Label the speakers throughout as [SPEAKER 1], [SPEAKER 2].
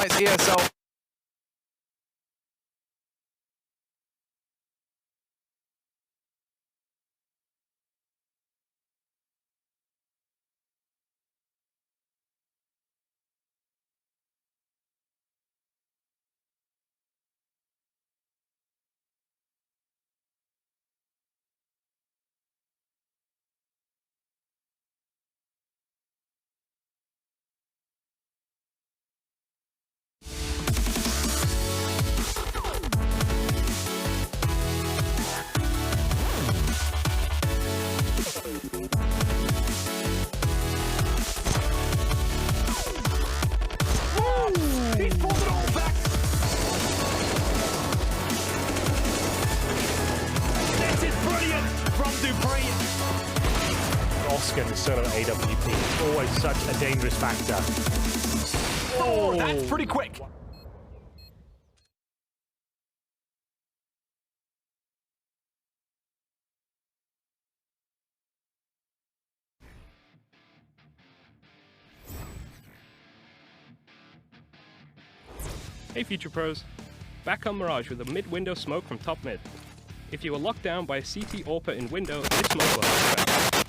[SPEAKER 1] tonight's ESL.
[SPEAKER 2] Oscar solo AWP is always such a dangerous factor. Oh, that's pretty quick.
[SPEAKER 3] Hey Future Pros, back on Mirage with a mid-window smoke from top mid. If you were locked down by a CT AWPer in window, this smoke will help you out.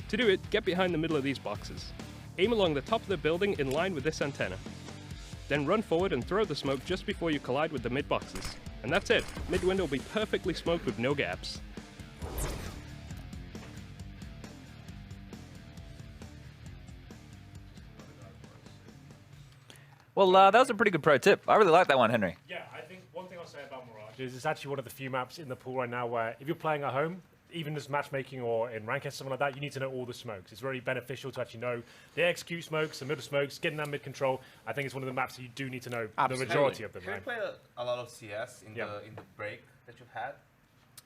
[SPEAKER 3] To do it, get behind the middle of these boxes. Aim along the top of the building in line with this antenna. Then run forward and throw the smoke just before you collide with the mid boxes. And that's it, mid-window will be perfectly smoked with no gaps.
[SPEAKER 1] Well, that was a pretty good pro tip. I really like that one, Henry.
[SPEAKER 2] Yeah, I think one thing I'll say about Mirage is it's actually one of the few maps in the pool right now where if you're playing at home, even just matchmaking or in ranked or something like that, you need to know all the smokes. It's very beneficial to actually know the execute smokes, the middle smokes, getting that mid control. I think it's one of the maps that you do need to know the majority of them.
[SPEAKER 4] Have you played a lot of CS in the break that you've had?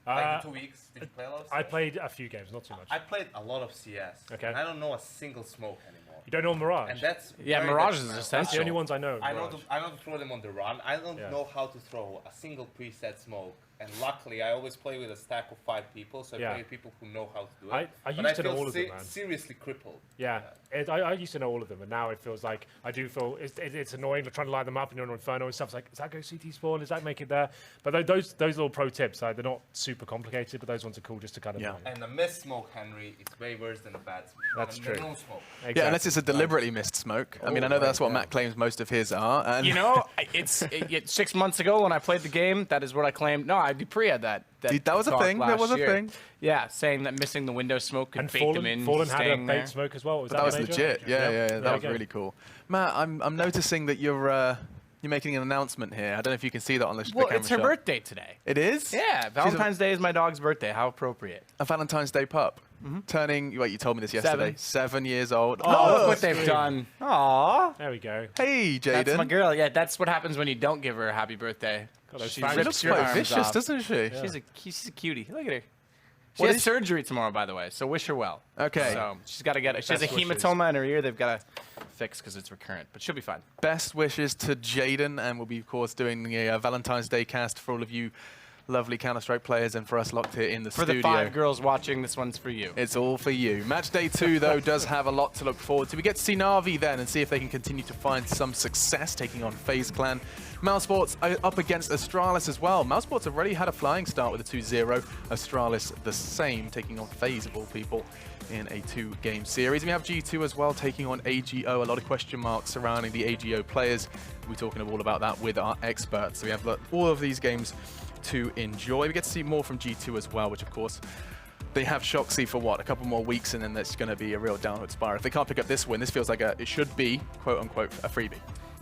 [SPEAKER 4] Like in 2 weeks, did you play a lot of CS?
[SPEAKER 2] I played a few games, not too much.
[SPEAKER 4] I played a lot of CS. Okay. And I don't know a single smoke anymore.
[SPEAKER 2] You don't know Mirage?
[SPEAKER 4] And that's
[SPEAKER 5] Mirage is essential.
[SPEAKER 2] That's the only ones I know.
[SPEAKER 4] I know to throw them on the run. I don't know how to throw a single preset smoke. And luckily, I always play with a stack of 5 people, so I play with people who know how to do it.
[SPEAKER 2] I used to know all of them, man.
[SPEAKER 4] Seriously crippled.
[SPEAKER 2] Yeah, I used to know all of them, and now it feels like I do feel it's annoying. We're trying to line them up, and you're on Inferno and stuff. It's like, does that go CT spawn? Does that make it there? But those little pro tips, they're not super complicated, but those ones are cool just to kind of know.
[SPEAKER 4] And a missed smoke, Henry, it's way worse than a bad smoke.
[SPEAKER 2] That's true.
[SPEAKER 4] No smoke.
[SPEAKER 1] Exactly. Yeah, unless it's a deliberately missed smoke. I mean, I know that's what Matt claims most of his are. And
[SPEAKER 5] you know, 6 months ago when I played the game, that is what I claimed. No, Dupree had that.
[SPEAKER 1] That was a thing. That was a thing.
[SPEAKER 5] Yeah, saying that missing the window smoke could bait them in.
[SPEAKER 2] Fallen had a bait smoke as well.
[SPEAKER 1] That was legit. Yeah, that was really cool. Matt, I'm noticing that you're making an announcement here. I don't know if you can see that on the camera.
[SPEAKER 5] Well, it's her birthday today.
[SPEAKER 1] It is?
[SPEAKER 5] Yeah, Valentine's Day is my dog's birthday. How appropriate.
[SPEAKER 1] A Valentine's Day pup. Turning, wait, you told me this yesterday. 7 years old.
[SPEAKER 5] Oh, look what they've done. Aww.
[SPEAKER 2] There we go.
[SPEAKER 1] Hey, Jaden.
[SPEAKER 5] That's my girl. Yeah, that's what happens when you don't give her a happy birthday.
[SPEAKER 1] She looks quite vicious, doesn't she?
[SPEAKER 5] Yeah. She's a cutie. Look at her. She has surgery tomorrow, by the way, so wish her well.
[SPEAKER 1] Okay.
[SPEAKER 5] So she's got to get it. She has a hematoma in her ear they've got to fix because it's recurrent, but she'll be fine.
[SPEAKER 1] Best wishes to Jaden, and we'll be, of course, doing a Valentine's Day cast for all of you lovely Counter-Strike players and for us locked here in the studio.
[SPEAKER 5] For the 5 girls watching, this one's for you.
[SPEAKER 1] It's all for you. Match day 2, though, does have a lot to look forward to. We get to see Na'Vi then and see if they can continue to find some success taking on FaZe Clan. Mousesports up against Astralis as well. Mousesports have already had a flying start with a 2-0. Astralis the same, taking on FaZe of all people in a 2-game series. And we have G2 as well taking on AGO. A lot of question marks surrounding the AGO players. We'll be talking all about that with our experts. So we have all of these games to enjoy. We get to see more from G2 as well, which of course they have Shoxy for what, a couple more weeks, and then that's going to be a real downward spiral. If they can't pick up this win, this feels like it should be, quote unquote, a freebie.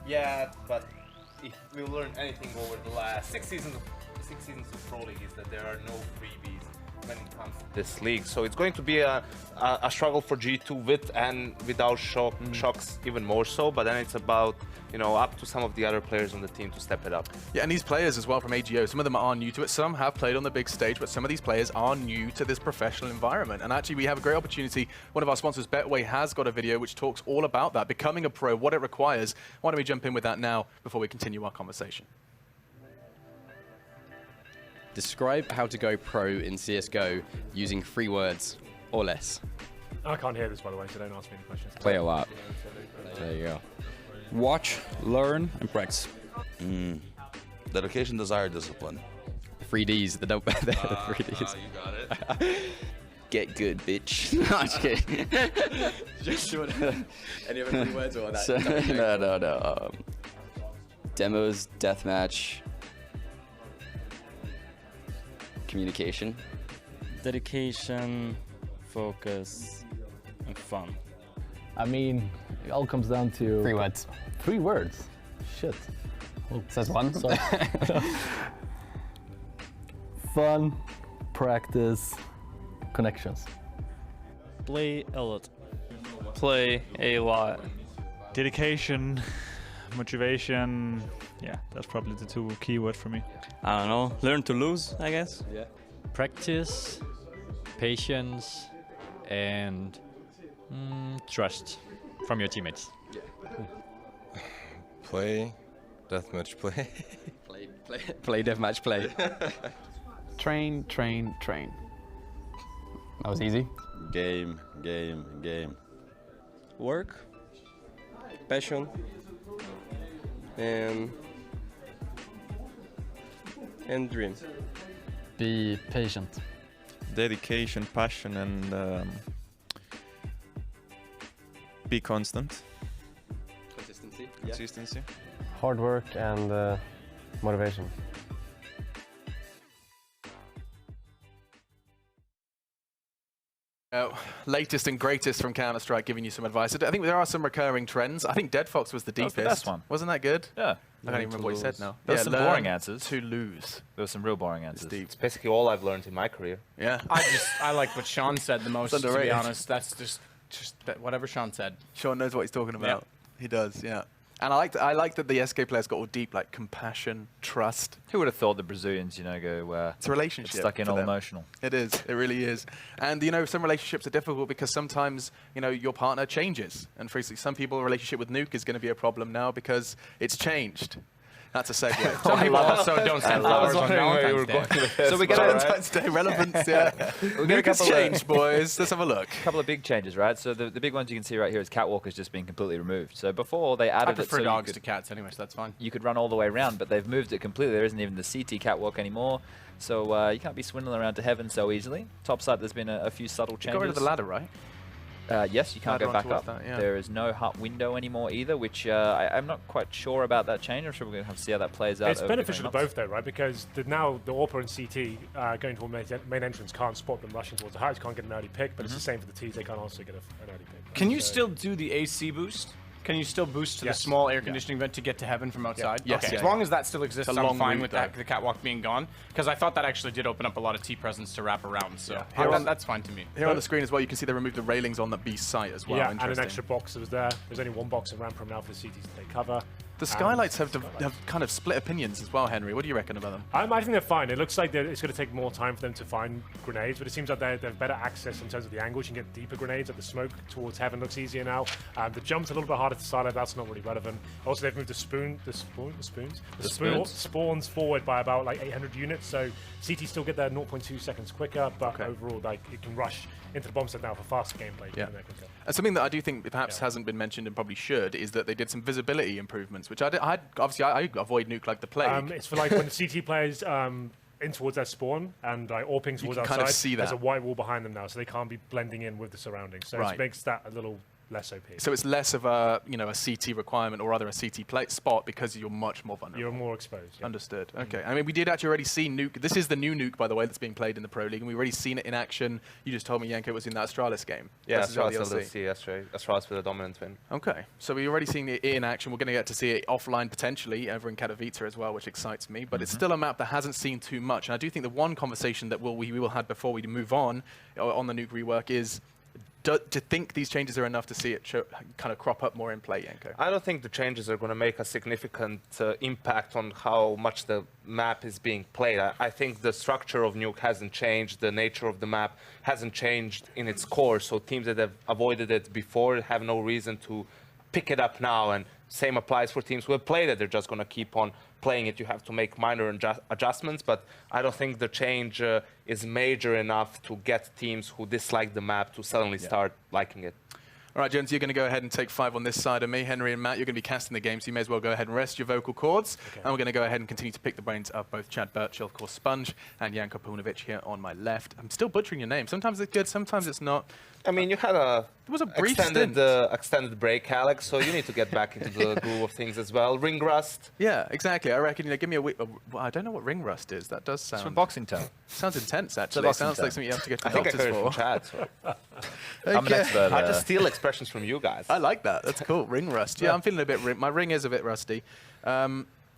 [SPEAKER 4] Yeah, but if we learned anything over the last 6 seasons of Pro League is that there are no freebies when it comes to this league. So it's going to be a struggle for G2 with and without Shocks even more so, but then it's about, you know, up to some of the other players on the team to step it up.
[SPEAKER 1] Yeah, and these players as well from AGO, some of them are new to it, some have played on the big stage, but some of these players are new to this professional environment. And actually we have a great opportunity. One of our sponsors, Betway, has got a video which talks all about that, becoming a pro, what it requires. Why don't we jump in with that now before we continue our conversation?
[SPEAKER 6] Describe how to go pro in CSGO using 3 words or less.
[SPEAKER 2] I can't hear this, by the way, so don't ask me any questions.
[SPEAKER 6] Play a lot. There you go.
[SPEAKER 7] Watch, learn, and practice.
[SPEAKER 8] Dedication, desire, discipline.
[SPEAKER 6] 3Ds. The 3Ds.
[SPEAKER 8] You got it.
[SPEAKER 6] Get good, bitch. No, I'm just kidding. Just any other 3 words or that?
[SPEAKER 7] So, no. Demos, deathmatch, communication.
[SPEAKER 9] Dedication, focus, and fun.
[SPEAKER 10] I mean, it all comes down to
[SPEAKER 5] 3 words.
[SPEAKER 10] 3 words. Shit.
[SPEAKER 5] Says 1.
[SPEAKER 10] Sorry. Fun, practice, connections.
[SPEAKER 9] Play a lot.
[SPEAKER 11] Play a lot.
[SPEAKER 12] Dedication, motivation. Yeah, that's probably the 2 key words for me.
[SPEAKER 11] I don't know. Learn to lose, I guess.
[SPEAKER 6] Yeah.
[SPEAKER 9] Practice, patience, and trust from your teammates.
[SPEAKER 13] Play, deathmatch play.
[SPEAKER 6] Play deathmatch play.
[SPEAKER 5] Train. That was easy.
[SPEAKER 8] Game.
[SPEAKER 11] Work, passion, and dream.
[SPEAKER 9] Be patient.
[SPEAKER 12] Dedication, passion, and be constant. Consistency.
[SPEAKER 10] Hard work and motivation.
[SPEAKER 1] Latest and greatest from Counter-Strike, giving you some advice. I think there are some recurring trends. I think Dead Fox was the deepest.
[SPEAKER 14] That was the best one.
[SPEAKER 1] Wasn't that good?
[SPEAKER 14] Yeah.
[SPEAKER 1] I can't even remember what he said now.
[SPEAKER 14] There were some boring answers.
[SPEAKER 1] To lose.
[SPEAKER 14] There were some real boring answers.
[SPEAKER 4] It's basically all I've learned in my career.
[SPEAKER 1] Yeah.
[SPEAKER 5] I like what Sean said the most, to be honest. That's just whatever Sean said.
[SPEAKER 1] Sean knows what he's talking about. Yeah. He does, yeah. And I like that the SK players got all deep, like compassion, trust.
[SPEAKER 14] Who would have thought the Brazilians, go
[SPEAKER 1] it's a relationship.
[SPEAKER 14] Stuck in all emotional.
[SPEAKER 1] It is. It really is. And some relationships are difficult because sometimes your partner changes. And for instance, some people, a relationship with Nuke is going to be a problem now because it's changed. That's a segue.
[SPEAKER 5] Some people also don't send flowers on Valentine's Day.
[SPEAKER 1] So we get Valentine's Day relevance, yeah. Nuke has changed, boys. Let's have a look.
[SPEAKER 14] A couple of big changes, right? So the big ones you can see right here is Catwalk has just been completely removed. So before they added
[SPEAKER 5] I prefer
[SPEAKER 14] it so
[SPEAKER 5] dogs to cats anyway, so that's fine.
[SPEAKER 14] You could run all the way around, but they've moved it completely. There isn't even the CT Catwalk anymore. So you can't be swindling around to heaven so easily. Top side, there's been a few subtle changes.
[SPEAKER 1] You got rid of the ladder, right?
[SPEAKER 14] Yes, you can't go back up.
[SPEAKER 1] That, yeah.
[SPEAKER 14] There is no hut window anymore either, which I'm not quite sure about that change. I'm sure we're going to have to see how that plays out.
[SPEAKER 2] It's beneficial to both, though, right? Because now the AWPer and CT going to a main entrance can't spot them rushing towards the heights, can't get an early pick, but it's the same for the Ts. They can't also get an early pick.
[SPEAKER 5] Can you still do the AC boost? Can you still boost to the small air conditioning vent to get to heaven from outside?
[SPEAKER 1] Yes.
[SPEAKER 5] Okay. As long as that still exists, I'm fine with
[SPEAKER 1] that,
[SPEAKER 5] the catwalk being gone. Because I thought that actually did open up a lot of T presence to wrap around. So that's fine to me.
[SPEAKER 1] Here on the screen as well, you can see they removed the railings on the B site as well.
[SPEAKER 2] Yeah, and an extra box that was there. There's only one box in ramp room now for CTs to take cover.
[SPEAKER 1] The Skylights have kind of split opinions as well, Henry. What do you reckon about them?
[SPEAKER 2] I think they're fine. It looks like it's going to take more time for them to find grenades, but it seems like they have better access in terms of the angles. You can get deeper grenades. Like the smoke towards heaven looks easier now. The jump's a little bit harder to silent. That's not really relevant. Also, they've moved the spawns forward by about like 800 units. So CT still get there 0.2 seconds quicker, but overall, like it can rush into the bomb set now for faster gameplay.
[SPEAKER 1] Yeah. And something that I do think perhaps hasn't been mentioned and probably should is that they did some visibility improvements, which I avoid Nuke like the plague.
[SPEAKER 2] It's for like when the CT players in towards their spawn and like AWPing towards outside,
[SPEAKER 1] kind of see that.
[SPEAKER 2] there's a white wall behind them now, so they can't be blending in with the surroundings. So it makes that a little less OP.
[SPEAKER 1] So it's less of a a CT requirement or rather a CT spot because you're much more vulnerable.
[SPEAKER 2] You're more exposed. Yeah.
[SPEAKER 1] Understood. Okay. I mean, we did actually already see Nuke. This is the new Nuke, by the way, that's being played in the Pro League, and we've already seen it in action. You just told me Yanko was in that Astralis game.
[SPEAKER 4] Yeah, Astralis DLC. Astralis with a dominant win.
[SPEAKER 1] Okay. So we're already seeing it in action. We're going to get to see it offline potentially over in Katowice as well, which excites me. But it's still a map that hasn't seen too much. And I do think the one conversation that we will have before we move on the Nuke rework is, do you think these changes are enough to see it kind of crop up more in play, Yanko?
[SPEAKER 4] I don't think the changes are going to make a significant impact on how much the map is being played. I think the structure of Nuke hasn't changed. The nature of the map hasn't changed in its core. So teams that have avoided it before have no reason to pick it up now. And same applies for teams who have played it. They're just going to keep on playing it. You have to make minor adjustments, but I don't think the change is major enough to get teams who dislike the map to suddenly start liking it.
[SPEAKER 1] All right, Jones, you're going to go ahead and take 5 on this side of me. Henry and Matt, you're going to be casting the game, so you may as well go ahead and rest your vocal cords.
[SPEAKER 2] Okay.
[SPEAKER 1] And we're going to go ahead and continue to pick the brains of both Chad Birchall, of course, Sponge, and Janko Paunovic here on my left. I'm still butchering your name. Sometimes it's good, sometimes it's not.
[SPEAKER 4] I mean, you had a
[SPEAKER 1] brief
[SPEAKER 4] extended break, Alex, so you need to get back into the groove of things as well. Ring rust.
[SPEAKER 1] Yeah, exactly. I reckon, give me a week. Well, I don't know what ring rust is. That does sound...
[SPEAKER 14] It's from boxing term.
[SPEAKER 1] Sounds intense, actually. It sounds like something you have to go to the doctors
[SPEAKER 4] I think I heard it
[SPEAKER 1] for.
[SPEAKER 4] from Chad. So.
[SPEAKER 14] I'm an expert.
[SPEAKER 4] I just steal expressions from you guys.
[SPEAKER 1] I like that. That's cool. Ring rust. Yeah, I'm feeling a bit... My ring is a bit rusty.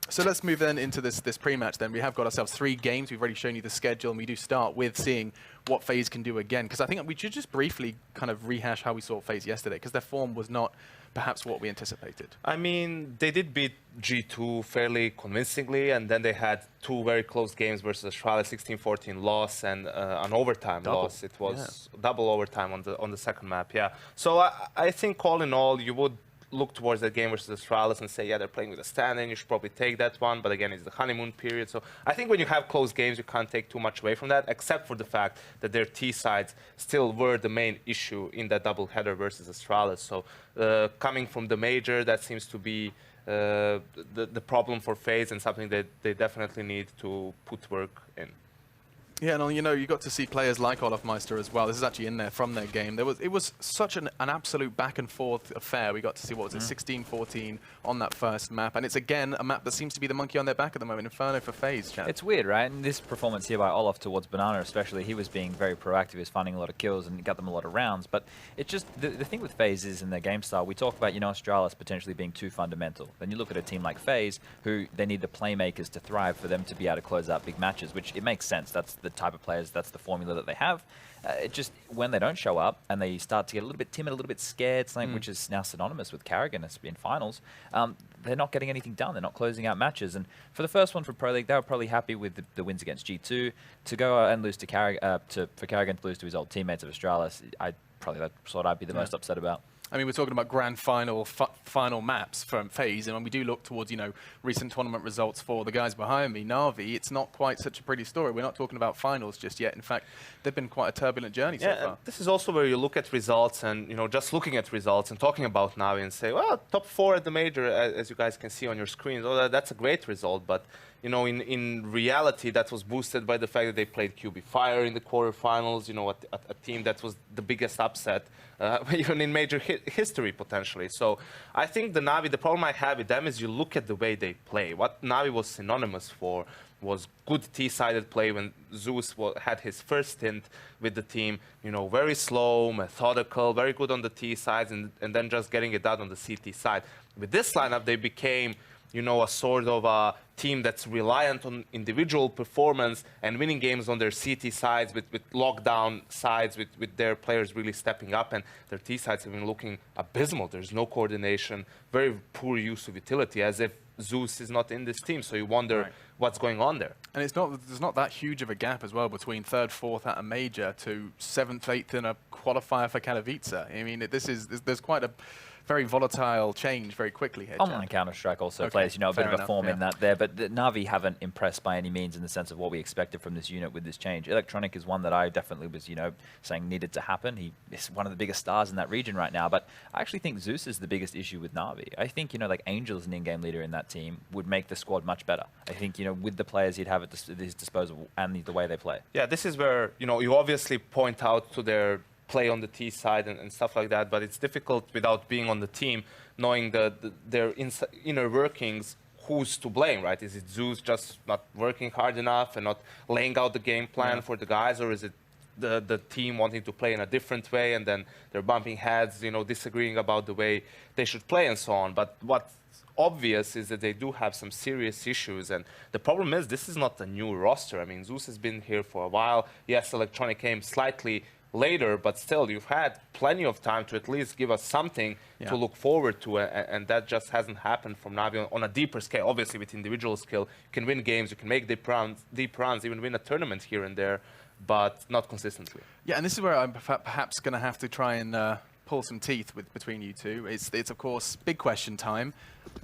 [SPEAKER 1] So let's move then into this pre-match then. We have got ourselves 3 games. We've already shown you the schedule, and we do start with seeing what FaZe can do again. Because I think we should just briefly kind of rehash how we saw FaZe yesterday, because their form was not perhaps what we anticipated.
[SPEAKER 4] I mean, they did beat G2 fairly convincingly, and then they had 2 very close games versus Astralis, 16-14 loss and an overtime loss. It was double overtime on the second map, yeah. So I think all in all, you would look towards that game versus Astralis and say, yeah, they're playing with a stand-in, you should probably take that one, but again, it's the honeymoon period. So I think when you have close games, you can't take too much away from that, except for the fact that their T-sides still were the main issue in that double-header versus Astralis. So coming from the major, that seems to be the problem for FaZe, and something that they definitely need to put work in.
[SPEAKER 1] Yeah, and you got to see players like Olaf Meister as well. This is actually in there from their game. It was such an absolute back and forth affair. We got to see, what was it, 16-14 on that first map. And it's, again, a map that seems to be the monkey on their back at the moment. Inferno for FaZe, Chad.
[SPEAKER 14] It's weird, right? And this performance here by Olaf towards Banana especially, he was being very proactive. He was finding a lot of kills and got them a lot of rounds. But it's just, the thing with FaZe is in their game style, we talk about, Astralis potentially being too fundamental. Then you look at a team like FaZe, who they need the playmakers to thrive for them to be able to close out big matches, which it makes sense. That's the type of players, that's the formula that they have. It just, when they don't show up and they start to get a little bit timid, a little bit scared, something which is now synonymous with Karrigan in finals, they're not getting anything done. They're not closing out matches. And for the first one for Pro League, they were probably happy with the wins against G2. To go and lose to Karrigan, for Karrigan to lose to his old teammates of Astralis, that's what I'd be the most upset about.
[SPEAKER 1] I mean, we're talking about grand final maps from FaZe, and when we do look towards, recent tournament results for the guys behind me, Na'Vi, it's not quite such a pretty story. We're not talking about finals just yet. In fact, they've been quite a turbulent journey so far.
[SPEAKER 4] This is also where you look at results and, just looking at results and talking about Na'Vi and say, well, top 4 at the major, as you guys can see on your screens. Oh, that's a great result, but in reality, that was boosted by the fact that they played QB Fire in the quarterfinals, a team that was the biggest upset, even in major history, potentially. So I think the Na'Vi, the problem I have with them is you look at the way they play. What Na'Vi was synonymous for was good T-sided play when Zeus had his first stint with the team, very slow, methodical, very good on the T sides, and then just getting it out on the CT side. With this lineup, they became a sort of a team that's reliant on individual performance and winning games on their CT sides with lockdown sides, with their players really stepping up, and their T sides have been looking abysmal. There's no coordination, very poor use of utility, as if Zeus is not in this team. So you wonder what's going on there.
[SPEAKER 1] And there's not that huge of a gap as well between 3rd, 4th at a major to 7th, 8th in a qualifier for Katowice. I mean, there's quite a very volatile change very quickly here.
[SPEAKER 14] Online Counter-Strike also plays, a bit of a form in that there, but the Na'Vi haven't impressed by any means in the sense of what we expected from this unit with this change. Electronic is one that I definitely was, saying needed to happen. He is one of the biggest stars in that region right now, but I actually think Zeus is the biggest issue with Na'Vi. I think, like Angel as an in-game leader in that team would make the squad much better. I think, with the players he'd have at his disposal and the way they play.
[SPEAKER 4] Yeah, this is where, you obviously point out to their play on the T side and stuff like that, but it's difficult without being on the team, knowing their inner workings, who's to blame, right? Is it Zeus just not working hard enough and not laying out the game plan for the guys, or is it the team wanting to play in a different way and then they're bumping heads, disagreeing about the way they should play and so on? But what's obvious is that they do have some serious issues, and the problem is this is not a new roster. I mean, Zeus has been here for a while. Yes, Electronic came slightly later, but still, you've had plenty of time to at least give us something to look forward to, and that just hasn't happened from Na'Vi on a deeper scale. Obviously, with individual skill, you can win games, you can make deep runs, even win a tournament here and there, but not consistently.
[SPEAKER 1] Yeah, and this is where I'm perhaps going to have to try and pull some teeth between you two. It's of course big question time.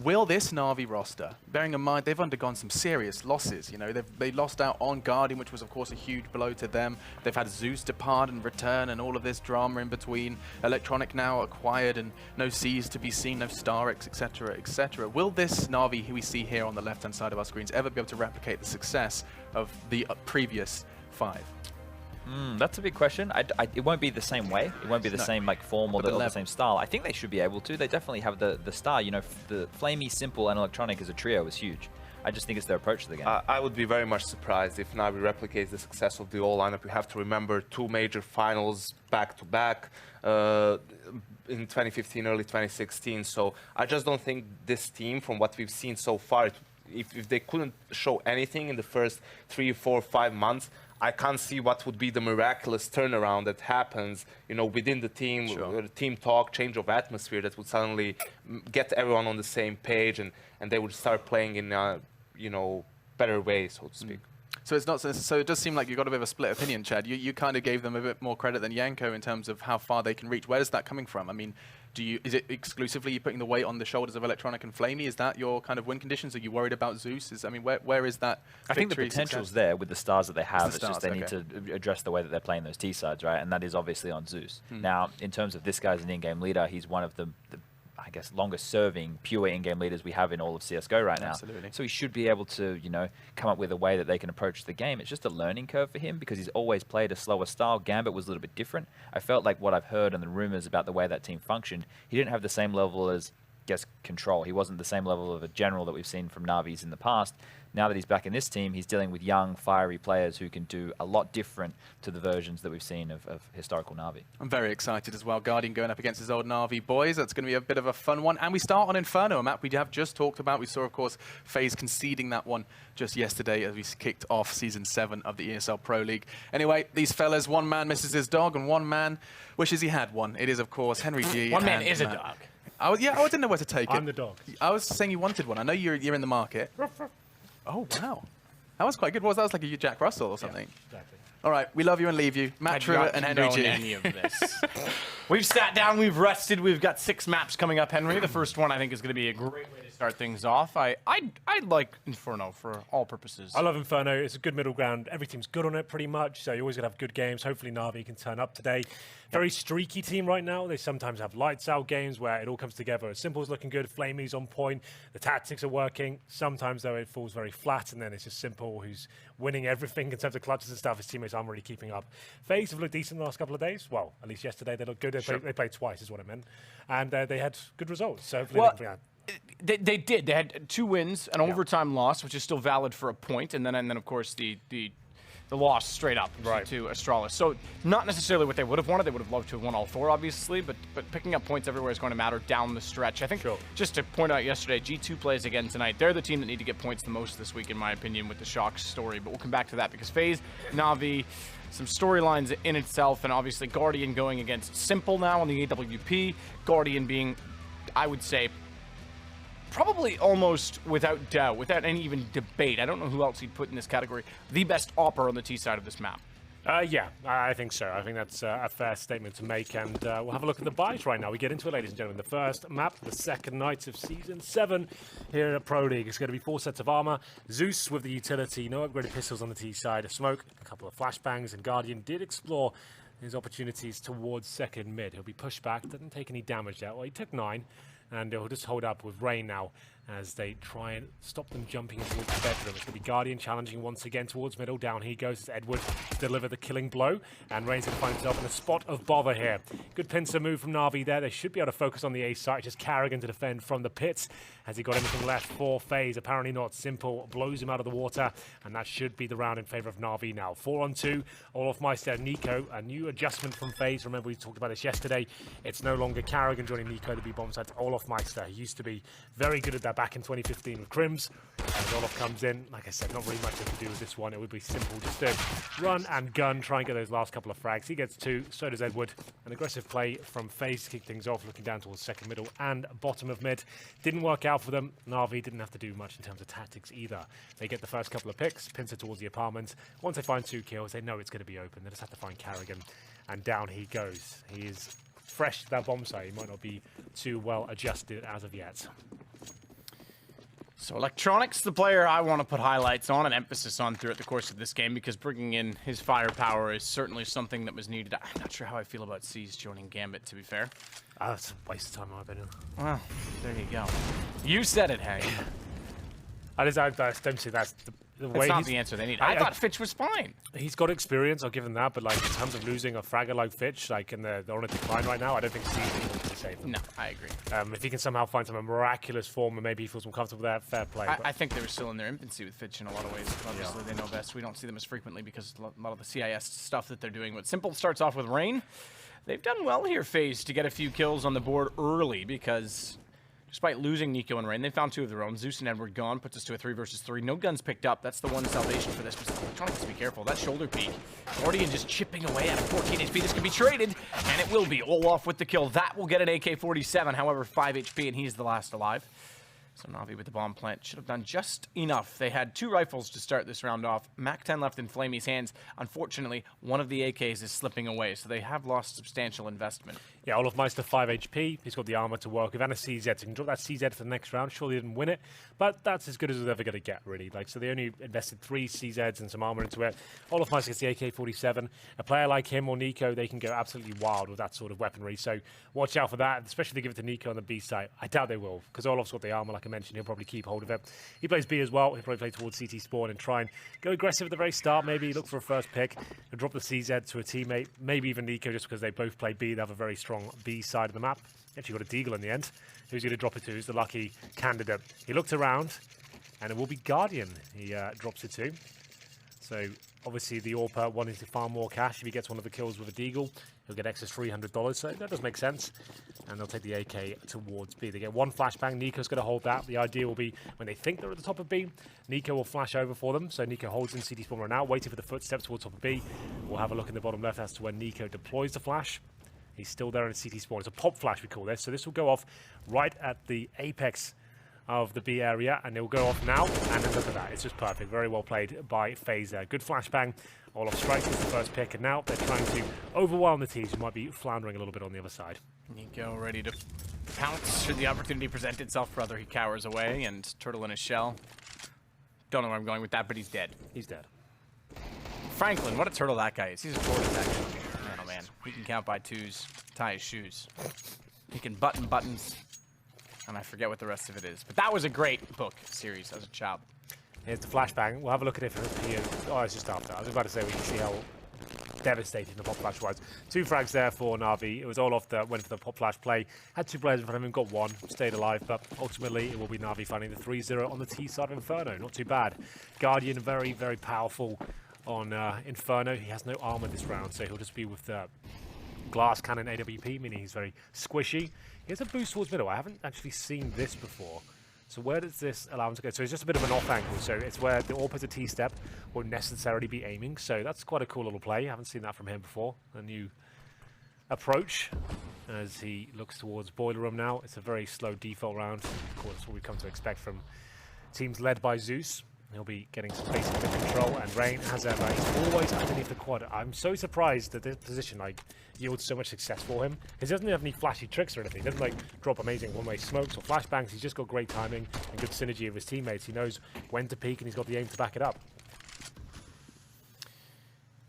[SPEAKER 1] Will this Na'Vi roster, bearing in mind they've undergone some serious losses, you know, they lost out on Guardian, which was of course a huge blow to them. They've had Zeus depart and return and all of this drama in between. Electronic now acquired and no C's to be seen, no Starix, etc., etc. Will this Na'Vi who we see here on the left-hand side of our screens ever be able to replicate the success of the previous 5?
[SPEAKER 14] That's a big question. It won't be the same way. It won't be the same like form or the same style. I think they should be able to. They definitely have the style. You know, the Flamey, Simple, and Electronic as a trio is huge. I just think it's their approach to the game.
[SPEAKER 4] I would be very much surprised if Na'Vi replicates the success of the all lineup. We have to remember 2 major finals back-to-back in 2015, early 2016. So I just don't think this team, from what we've seen so far, if they couldn't show anything in the first 3, 4, 5 months, I can't see what would be the miraculous turnaround that happens, you know, within the team, team talk, change of atmosphere that would suddenly get everyone on the same page, and they would start playing in a, you know, better way, so to speak.
[SPEAKER 1] So it's not so it does seem like you've got a bit of a split opinion, Chad. You kind of gave them a bit more credit than Yanko in terms of how far they can reach. Where is that coming from? I mean, is it exclusively you putting the weight on the shoulders of Electronic and Flamey? Is that your kind of win conditions? Are you worried about Zeus? I mean, where is that?
[SPEAKER 14] I think the potential's there with the stars that they have. It's just they need to address the way that they're playing those T sides, right? And that is obviously on Zeus. Now, in terms of this guy's an in-game leader, he's one of the I guess, longest-serving pure in-game leaders we have in all of CSGO right now.
[SPEAKER 1] Absolutely.
[SPEAKER 14] So he should be able to, you know, come up with a way that they can approach the game. It's just a learning curve for him because he's always played a slower style. Gambit was a little bit different. I felt like what I've heard and the rumors about the way that team functioned, he didn't have the same level as, I guess, control. He wasn't the same level of a general that we've seen from Na'Vis in the past. Now that he's back in this team, he's dealing with young, fiery players who can do a lot different to the versions that we've seen of historical Na'Vi.
[SPEAKER 1] I'm very excited as well. Guardian going up against his old Na'Vi boys. That's going to be a bit of a fun one. And we start on Inferno, a map we have just talked about. We saw, of course, FaZe conceding that one just yesterday as we kicked off Season 7 of the ESL Pro League. Anyway, these fellas, one man misses his dog and one man wishes he had one. It is, of course, Henry G.
[SPEAKER 5] One man is a dog.
[SPEAKER 1] I didn't know where to take it.
[SPEAKER 2] I'm the dog.
[SPEAKER 1] I was saying you wanted one. I know you're in the market. Oh, wow. That was quite good. What was that? Was like a Jack Russell or something?
[SPEAKER 2] Yeah, exactly.
[SPEAKER 1] All right, we love you and leave you. Matt Truitt and Henry G.
[SPEAKER 5] Any of this. We've sat down, we've rested, we've got 6 maps coming up, Henry. The first one I think is going to be a great way to start things off. I like Inferno for all purposes.
[SPEAKER 2] I love Inferno. It's a good middle ground. Every team's good on it pretty much, so you're always going to have good games. Hopefully Na'Vi can turn up today. Very streaky team right now. They sometimes have lights out games where it all comes together. Simple's looking good, Flamey's on point, the tactics are working. Sometimes though it falls very flat and then it's just Simple who's winning everything in terms of clutches and stuff. His teammates aren't really keeping up. FaZe have looked decent the last couple of days. Well, at least yesterday they looked good. They played twice is what I meant. And they had good results. So hopefully
[SPEAKER 5] they did. They had 2 wins, an overtime loss, which is still valid for a point, and then of course the loss straight up to Astralis. So not necessarily what they would have wanted. They would have loved to have won all 4, obviously, but picking up points everywhere is going to matter down the stretch. I think just to point out yesterday, G2 plays again tonight. They're the team that need to get points the most this week, in my opinion, with the Shock story. But we'll come back to that because FaZe, Na'Vi, some storylines in itself, and obviously Guardian going against Simple now on the AWP. Guardian being, I would say, probably almost without doubt, without any even debate, I don't know who else he'd put in this category, the best AWPer on the T side of this map.
[SPEAKER 2] Yeah, I think so. I think that's a fair statement to make, and we'll have a look at the buys right now. We get into it, ladies and gentlemen. The first map, the second night of Season 7 here at Pro League. It's going to be 4 sets of armor. Zeus with the utility, no upgraded pistols on the T side, a smoke, a couple of flashbangs, and Guardian did explore his opportunities towards second mid. He'll be pushed back, doesn't take any damage there. Well, he took 9. And he'll just hold up with Rain now as they try and stop them jumping into the bedroom. It's going to be Guardian challenging once again towards middle. Down he goes as Edward to deliver the killing blow. And Rain's going to find himself in a spot of bother here. Good pincer move from Na'Vi there. They should be able to focus on the A site. Just Carrigan to defend from the pits. Has he got anything left for FaZe? Apparently not. Simple blows him out of the water. And that should be the round in favor of Na'Vi now. 4-on-2. Olofmeister, Nico. A new adjustment from FaZe. Remember we talked about this yesterday. It's no longer Carrigan joining Nico to be bomb side. Olofmeister. He used to be very good at that back in 2015 with Crims. As Olof comes in, like I said, not really much to do with this one. It would be Simple just to run and gun, try and get those last couple of frags. He gets 2, so does Edward. An aggressive play from FaZe to kick things off, looking down towards second middle and bottom of mid. Didn't work out for them. Na'Vi didn't have to do much in terms of tactics either. They get the first couple of picks, pincer towards the apartment. Once they find 2 kills, they know it's going to be open. They just have to find Carrigan, and down he goes. He is fresh to that bomb site. He might not be too well adjusted as of yet.
[SPEAKER 5] So Electronics, the player I want to put highlights on and emphasis on throughout the course of this game, because bringing in his firepower is certainly something that was needed. I'm not sure how I feel about C's joining Gambit, to be fair.
[SPEAKER 2] That's a waste of time, in my opinion.
[SPEAKER 5] Well, there you go. You said it, Harry.
[SPEAKER 2] I don't see that's the way.
[SPEAKER 5] That's not the answer they need. I thought Fitch was fine.
[SPEAKER 2] He's got experience, I'll give him that, but like in terms of losing a fragger like Fitch, like they're on a decline right now, I don't think C's able to save them.
[SPEAKER 5] No, I agree.
[SPEAKER 2] If he can somehow find some miraculous form and maybe he feels more comfortable there, fair play.
[SPEAKER 5] I think they were still in their infancy with Fitch in a lot of ways. Obviously, they know best. We don't see them as frequently because a lot of the CIS stuff that they're doing. But Simple starts off with Rain. They've done well here, FaZe, to get a few kills on the board early because despite losing Nico and Rain, they found 2 of their own. Zeus and Edward gone, puts us to a 3 versus 3. No guns picked up. That's the one salvation for this. But Electronics has to be careful. That shoulder peek. Guardian just chipping away at a 14 HP. This could be traded, and it will be. Olaf with the kill. That will get an AK-47, however, 5 HP, and he's the last alive. So Na'Vi with the bomb plant should have done just enough. They had 2 rifles to start this round off. MAC-10 left in Flamey's hands. Unfortunately, one of the AKs is slipping away, so they have lost substantial investment.
[SPEAKER 2] Yeah, Olaf Meister 5 HP. He's got the armor to work with and a CZ. So he can drop that CZ for the next round. Sure, they didn't win it, but that's as good as they're ever going to get, really. Like, so they only invested 3 CZs and some armor into it. Olaf Meister gets the AK-47. A player like him or Nico, they can go absolutely wild with that sort of weaponry. So watch out for that, especially if they give it to Nico on the B side. I doubt they will, because Olaf's got the armor, like I mentioned. He'll probably keep hold of it. He plays B as well. He'll probably play towards CT spawn and try and go aggressive at the very start, maybe look for a first pick and drop the CZ to a teammate, maybe even Nico, just because they both play B. They have a very strong B side of the map. Actually got a Deagle in the end. Who's going to drop it to? Who's the lucky candidate? He looked around, and it will be Guardian he drops it to. So obviously the AWPer wanting to farm more cash. If he gets one of the kills with a Deagle, he'll get excess $300. So that does make sense. And they'll take the AK towards B. They get 1 flashbang. Nico's going to hold that. The idea will be when they think they're at the top of B, Nico will flash over for them. So Nico holds in CT spawn right now, waiting for the footsteps towards top of B. We'll have a look in the bottom left as to when Nico deploys the flash. He's still there in CT spawn. It's a pop flash, we call this. So this will go off right at the apex of the B area, and it will go off now. And then look at that. It's just perfect. Very well played by FaZe there. Good flashbang. Olaf strikes is the first pick, and now they're trying to overwhelm the teams who might be floundering a little bit on the other side.
[SPEAKER 5] Nico ready to pounce should the opportunity present itself. Brother, he cowers away, and Turtle in his shell. Don't know where I'm going with that, but he's dead.
[SPEAKER 2] He's dead.
[SPEAKER 5] Franklin, what a turtle that guy is. He's a tortoise, actually. Man, oh man. He can count by 2s, tie his shoes. He can button buttons, and I forget what the rest of it is. But that was a great book series as a child.
[SPEAKER 2] Here's the flashbang. We'll have a look at it from here. Oh, it's just after. I was about to say we can see how devastating the pop flash was. 2 frags there for Na'Vi. It was Olaf that went for the pop flash play. Had 2 players in front of him, got 1, stayed alive, but ultimately it will be Na'Vi finding the 3-0 on the T side of Inferno. Not too bad. Guardian very, very powerful on Inferno. He has no armor this round, so he'll just be with glass cannon AWP, meaning he's very squishy. He has a boost towards middle. I haven't actually seen this before. So where does this allow him to go? So it's just a bit of an off angle. So it's where the AWPer T-step won't necessarily be aiming. So that's quite a cool little play. I haven't seen that from him before. A new approach as he looks towards Boiler Room now. It's a very slow default round. Of course, that's what we've come to expect from teams led by Zeus. He'll be getting some basic control, and Rain, as ever, he's always underneath the quad. I'm so surprised that this position yields so much success for him. He doesn't have any flashy tricks or anything. He doesn't drop amazing one-way smokes or flashbangs. He's just got great timing and good synergy with his teammates. He knows when to peek, and he's got the aim to back it up.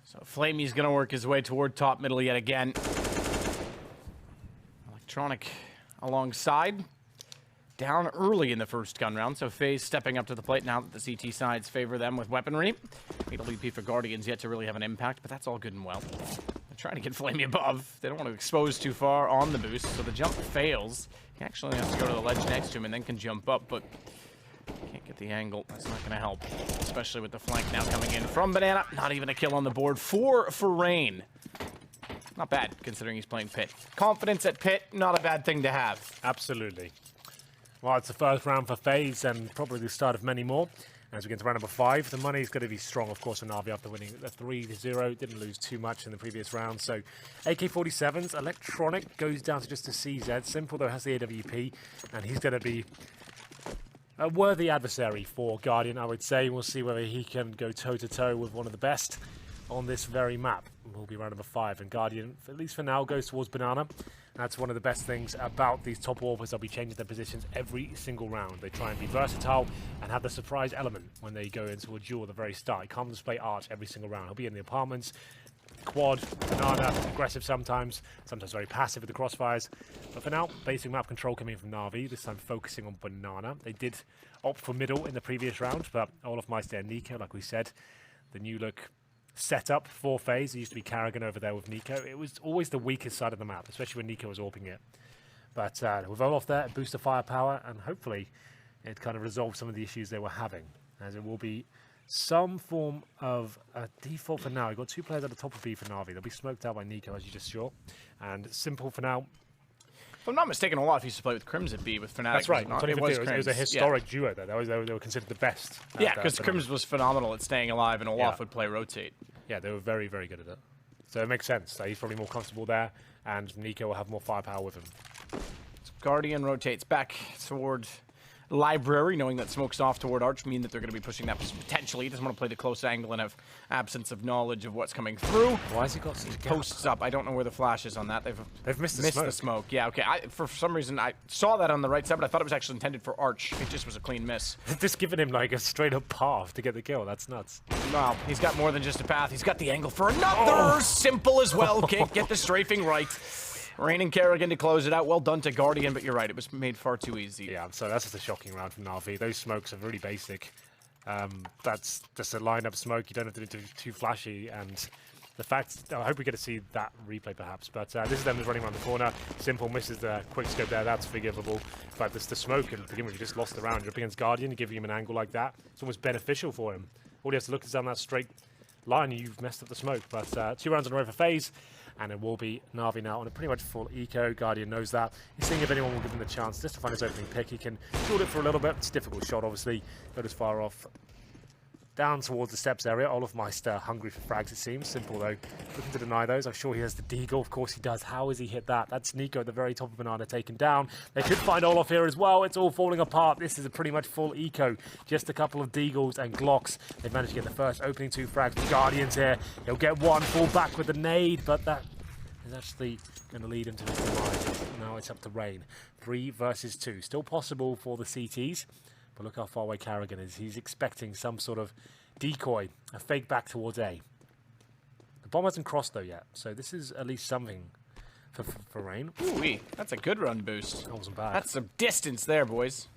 [SPEAKER 5] So Flamey's going to work his way toward top middle yet again. Electronic alongside. Down early in the first gun round, so FaZe stepping up to the plate now that the CT sides favor them with weaponry. AWP for Guardians yet to really have an impact, but that's all good and well. They're trying to get Flamey above. They don't want to expose too far on the boost, so the jump fails. He actually has to go to the ledge next to him and then can jump up, but can't get the angle. That's not going to help, especially with the flank now coming in from Banana. Not even a kill on the board. 4 for Rain. Not bad, considering he's playing Pit. Confidence at Pit, not a bad thing to have.
[SPEAKER 2] Absolutely. Well, it's the first round for FaZe and probably the start of many more. As we get to round number 5, the money is going to be strong, of course, for Na'Vi after winning a 3-0. Didn't lose too much in the previous round. So AK-47s, Electronic goes down to just a CZ. Simple, though, has the AWP, and he's going to be a worthy adversary for Guardian, I would say. We'll see whether he can go toe-to-toe with one of the best on this very map will be round number 5, and Guardian, at least for now, goes towards Banana. That's one of the best things about these top Orphers. They'll be changing their positions every single round. They try and be versatile and have the surprise element when they go into a duel at the very start. He can't display Arch every single round. He'll be in the apartments, quad, Banana, aggressive sometimes very passive with the crossfires. But for now, basic map control coming from Na'Vi, this time focusing on Banana. They did opt for middle in the previous round, but Olaf, Matchday and Nico, like we said, the new look setup for FaZe. It used to be Karrigan over there with Nico. It was always the weakest side of the map, especially when Nico was AWPing it. But with Olaf there, it boosts the firepower, and hopefully it kind of resolves some of the issues they were having, as it will be some form of a default for now. You've got 2 players at the top of B for Na'Vi. They'll be smoked out by Nico, as you just saw. And Simple for now.
[SPEAKER 5] If I'm not mistaken, Olaf used to play with Crims at B with Fnatic.
[SPEAKER 2] That's right.
[SPEAKER 5] It
[SPEAKER 2] was a historic duo there. They were considered the best.
[SPEAKER 5] Yeah, because Crims was phenomenal at staying alive, and Olaf would play rotate.
[SPEAKER 2] Yeah, they were very, very good at it. So it makes sense that he's probably more comfortable there, and Nico will have more firepower with him.
[SPEAKER 5] So Guardian rotates back toward Library, knowing that smoke's off toward Arch, mean that they're going to be pushing that potentially. He doesn't want to play the close angle and have absence of knowledge of what's coming through.
[SPEAKER 2] Why has he got some
[SPEAKER 5] posts up? I don't know where the flash is on that.
[SPEAKER 2] They've missed
[SPEAKER 5] the smoke. Yeah, okay. For some reason, I saw that on the right side, but I thought it was actually intended for Arch. It just was a clean miss.
[SPEAKER 2] Just giving him like a straight up path to get the kill. That's nuts.
[SPEAKER 5] Well, he's got more than just a path. He's got the angle for another. Simple as well. Can't get the strafing right. Rain and Karrigan to close it out. Well done to Guardian, but you're right. It was made far too easy.
[SPEAKER 2] Yeah, so that's just a shocking round from Na'Vi. Those smokes are really basic. That's just a lineup smoke. You don't have to do too flashy. And the fact, I hope we get to see that replay perhaps. But this is them just running around the corner. Simple misses the quick scope there. That's forgivable. But this the smoke, and begin with, you just lost the round. You're up against Guardian, you're giving him an angle like that. It's almost beneficial for him. All he has to look is down that straight line. You've messed up the smoke. But 2 rounds in a row for FaZe. And it will be Na'Vi now on a pretty much full eco. Guardian knows that. He's seeing if anyone will give him the chance just to find his opening pick. He can shoot it for a little bit. It's a difficult shot, obviously. Not as far off. Down towards the steps area. Olaf Meister hungry for frags, it seems. Simple, though. Looking to deny those. I'm sure he has the deagle. Of course he does. How has he hit that? That's Nico at the very top of Banana taken down. They could find Olaf here as well. It's all falling apart. This is a pretty much full eco. Just a couple of deagles and Glocks. They've managed to get the first opening 2 frags. The Guardians here. He'll get one. Fall back with the nade, but that is actually going to lead him to his demise. Now it's up to Rain. 3 versus 2. Still possible for the CTs. But look how far away Karrigan is. He's expecting some sort of decoy, a fake back towards A. The bomb hasn't crossed though yet, so this is at least something for Rain.
[SPEAKER 5] Ooh-wee, that's a good run boost.
[SPEAKER 2] That wasn't bad.
[SPEAKER 5] That's some distance there, boys.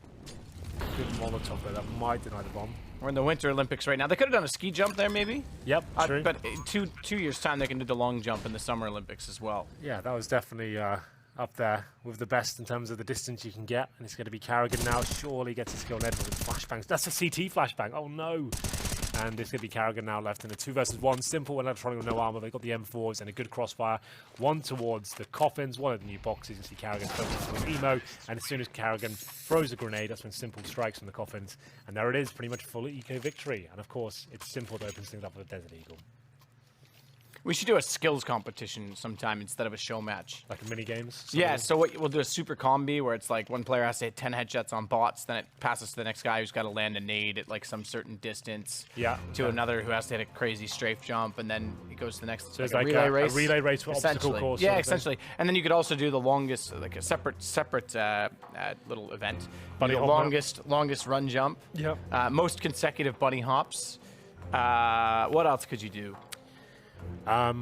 [SPEAKER 2] Good Molotov though, that might deny the bomb.
[SPEAKER 5] We're in the Winter Olympics right now. They could have done a ski jump there, maybe?
[SPEAKER 2] Yep, true.
[SPEAKER 5] But in two years' time, they can do the long jump in the Summer Olympics as well.
[SPEAKER 2] Yeah, that was definitely up there with the best in terms of the distance you can get. And it's going to be Karrigan now. Surely gets his skill led with flashbangs. That's a CT flashbang. Oh no. And it's going to be Karrigan now left in a 2 versus 1. Simple and electronic with no armor. They've got the M4s and a good crossfire. One towards the coffins, one of the new boxes. You see Karrigan focusing with Emo. And as soon as Karrigan throws a grenade, that's when Simple strikes from the coffins. And there it is, pretty much full eco victory. And of course, it's Simple that opens things up with a Desert Eagle.
[SPEAKER 5] We should do a skills competition sometime instead of a show match.
[SPEAKER 2] Like a mini games?
[SPEAKER 5] Yeah, so we'll do a super combi where it's like one player has to hit 10 headshots on bots, then it passes to the next guy who's got to land a nade at like some certain distance.
[SPEAKER 2] Yeah.
[SPEAKER 5] To another who has to hit a crazy strafe jump, and then it goes to the next.
[SPEAKER 2] So it's like a relay race for obstacle course.
[SPEAKER 5] Yeah, essentially. And then you could also do the longest, like a separate little event.
[SPEAKER 2] Bunny
[SPEAKER 5] the
[SPEAKER 2] hop
[SPEAKER 5] longest run jump.
[SPEAKER 2] Yep.
[SPEAKER 5] Most consecutive bunny hops. What else could you do?
[SPEAKER 2] I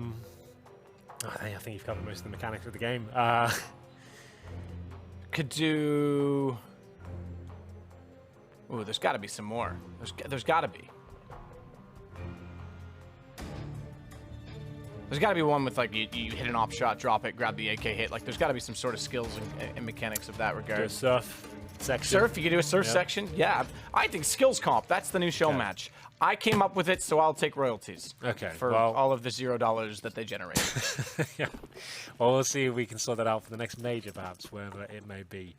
[SPEAKER 2] think you've covered most of the mechanics of the game.
[SPEAKER 5] Could do. Ooh, there's got to be some more. There's got to be. There's got to be one with like you hit an op shot, drop it, grab the AK hit. Like there's got to be some sort of skills and mechanics of that regard.
[SPEAKER 2] Do a surf section.
[SPEAKER 5] Surf? You can do a surf section? Yeah. I think skills comp. That's the new show match. I came up with it, so I'll take royalties.
[SPEAKER 2] Okay.
[SPEAKER 5] For all of the $0 that they generate.
[SPEAKER 2] Yeah. Well, we'll see if we can sort that out for the next major, perhaps, wherever it may be.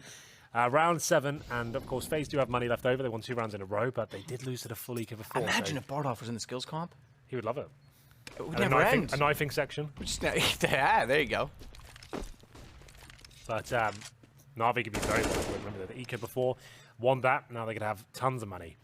[SPEAKER 2] Round 7, and of course, FaZe do have money left over. They won 2 rounds in a row, but they did lose to the full eco before.
[SPEAKER 5] Imagine if Bardolph was in the skills comp.
[SPEAKER 2] He would love it.
[SPEAKER 5] It would never end.
[SPEAKER 2] A knifing section.
[SPEAKER 5] Yeah, there you go.
[SPEAKER 2] But Na'Vi could be very well. Remember the eco before, won that. Now they could have tons of money.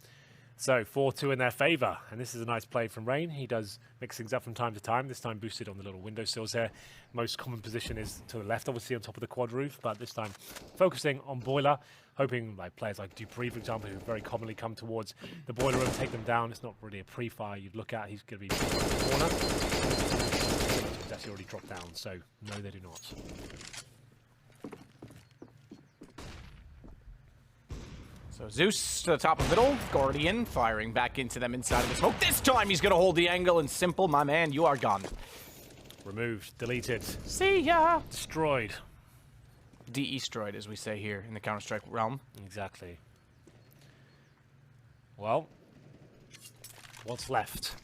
[SPEAKER 2] So 4-2 in their favor, and this is a nice play from Rain. He does mix things up from time to time, this time boosted on the little windowsills here. Most common position is to the left, obviously on top of the quad roof, but this time focusing on Boiler, hoping like players like Dupree, for example, who very commonly come towards the Boiler room, take them down. It's not really a pre-fire you'd look at. He's going to be in the corner. He's actually already dropped down, so no, they do not.
[SPEAKER 5] So Zeus to the top of middle, Guardian firing back into them inside of the smoke. This time he's going to hold the angle, and Simple, my man, you are gone.
[SPEAKER 2] Removed, deleted.
[SPEAKER 5] See ya!
[SPEAKER 2] Destroyed.
[SPEAKER 5] De-destroyed, as we say here in the Counter-Strike realm.
[SPEAKER 2] Exactly. Well, what's left?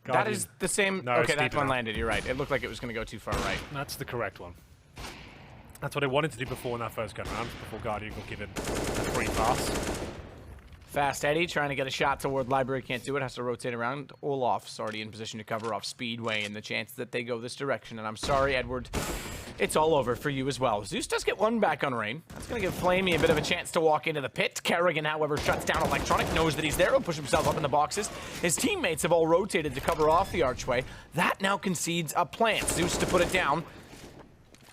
[SPEAKER 2] Guardian.
[SPEAKER 5] That is the same.
[SPEAKER 2] No,
[SPEAKER 5] okay, that one
[SPEAKER 2] out.
[SPEAKER 5] landed. You're right. It looked like it was going to go too far right.
[SPEAKER 2] That's the correct one. That's what I wanted to do before in that first go round, before Guardian got given a free pass.
[SPEAKER 5] Fast Eddie trying to get a shot toward Library, can't do it, has to rotate around. Olaf's already in position to cover off Speedway and the chance that they go this direction. And I'm sorry, Edward, it's all over for you as well. Zeus does get one back on Rain. That's going to give Flamey a bit of a chance to walk into the pit. Kerrigan, however, shuts down Electronic, knows that he's there, will push himself up in the boxes. His teammates have all rotated to cover off the archway. That now concedes a plant. Zeus to put it down.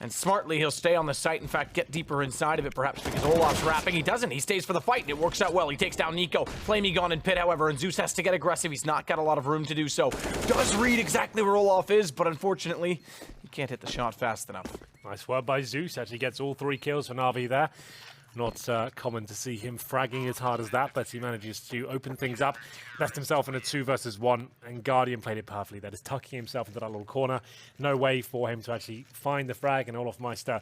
[SPEAKER 5] And smartly, he'll stay on the site. In fact, get deeper inside of it, perhaps because Olaf's wrapping. He doesn't. He stays for the fight, and it works out well. He takes down Nico. Flamey gone in pit, however, and Zeus has to get aggressive. He's not got a lot of room to do so. Does read exactly where Olaf is, but unfortunately, he can't hit the shot fast enough.
[SPEAKER 2] Nice work by Zeus. Actually gets all 3 kills for Na'Vi there. Not common to see him fragging as hard as that, but he manages to open things up. Left himself in a 2 versus 1, and Guardian played it perfectly. That is tucking himself into that little corner. No way for him to actually find the frag, and Olaf Meister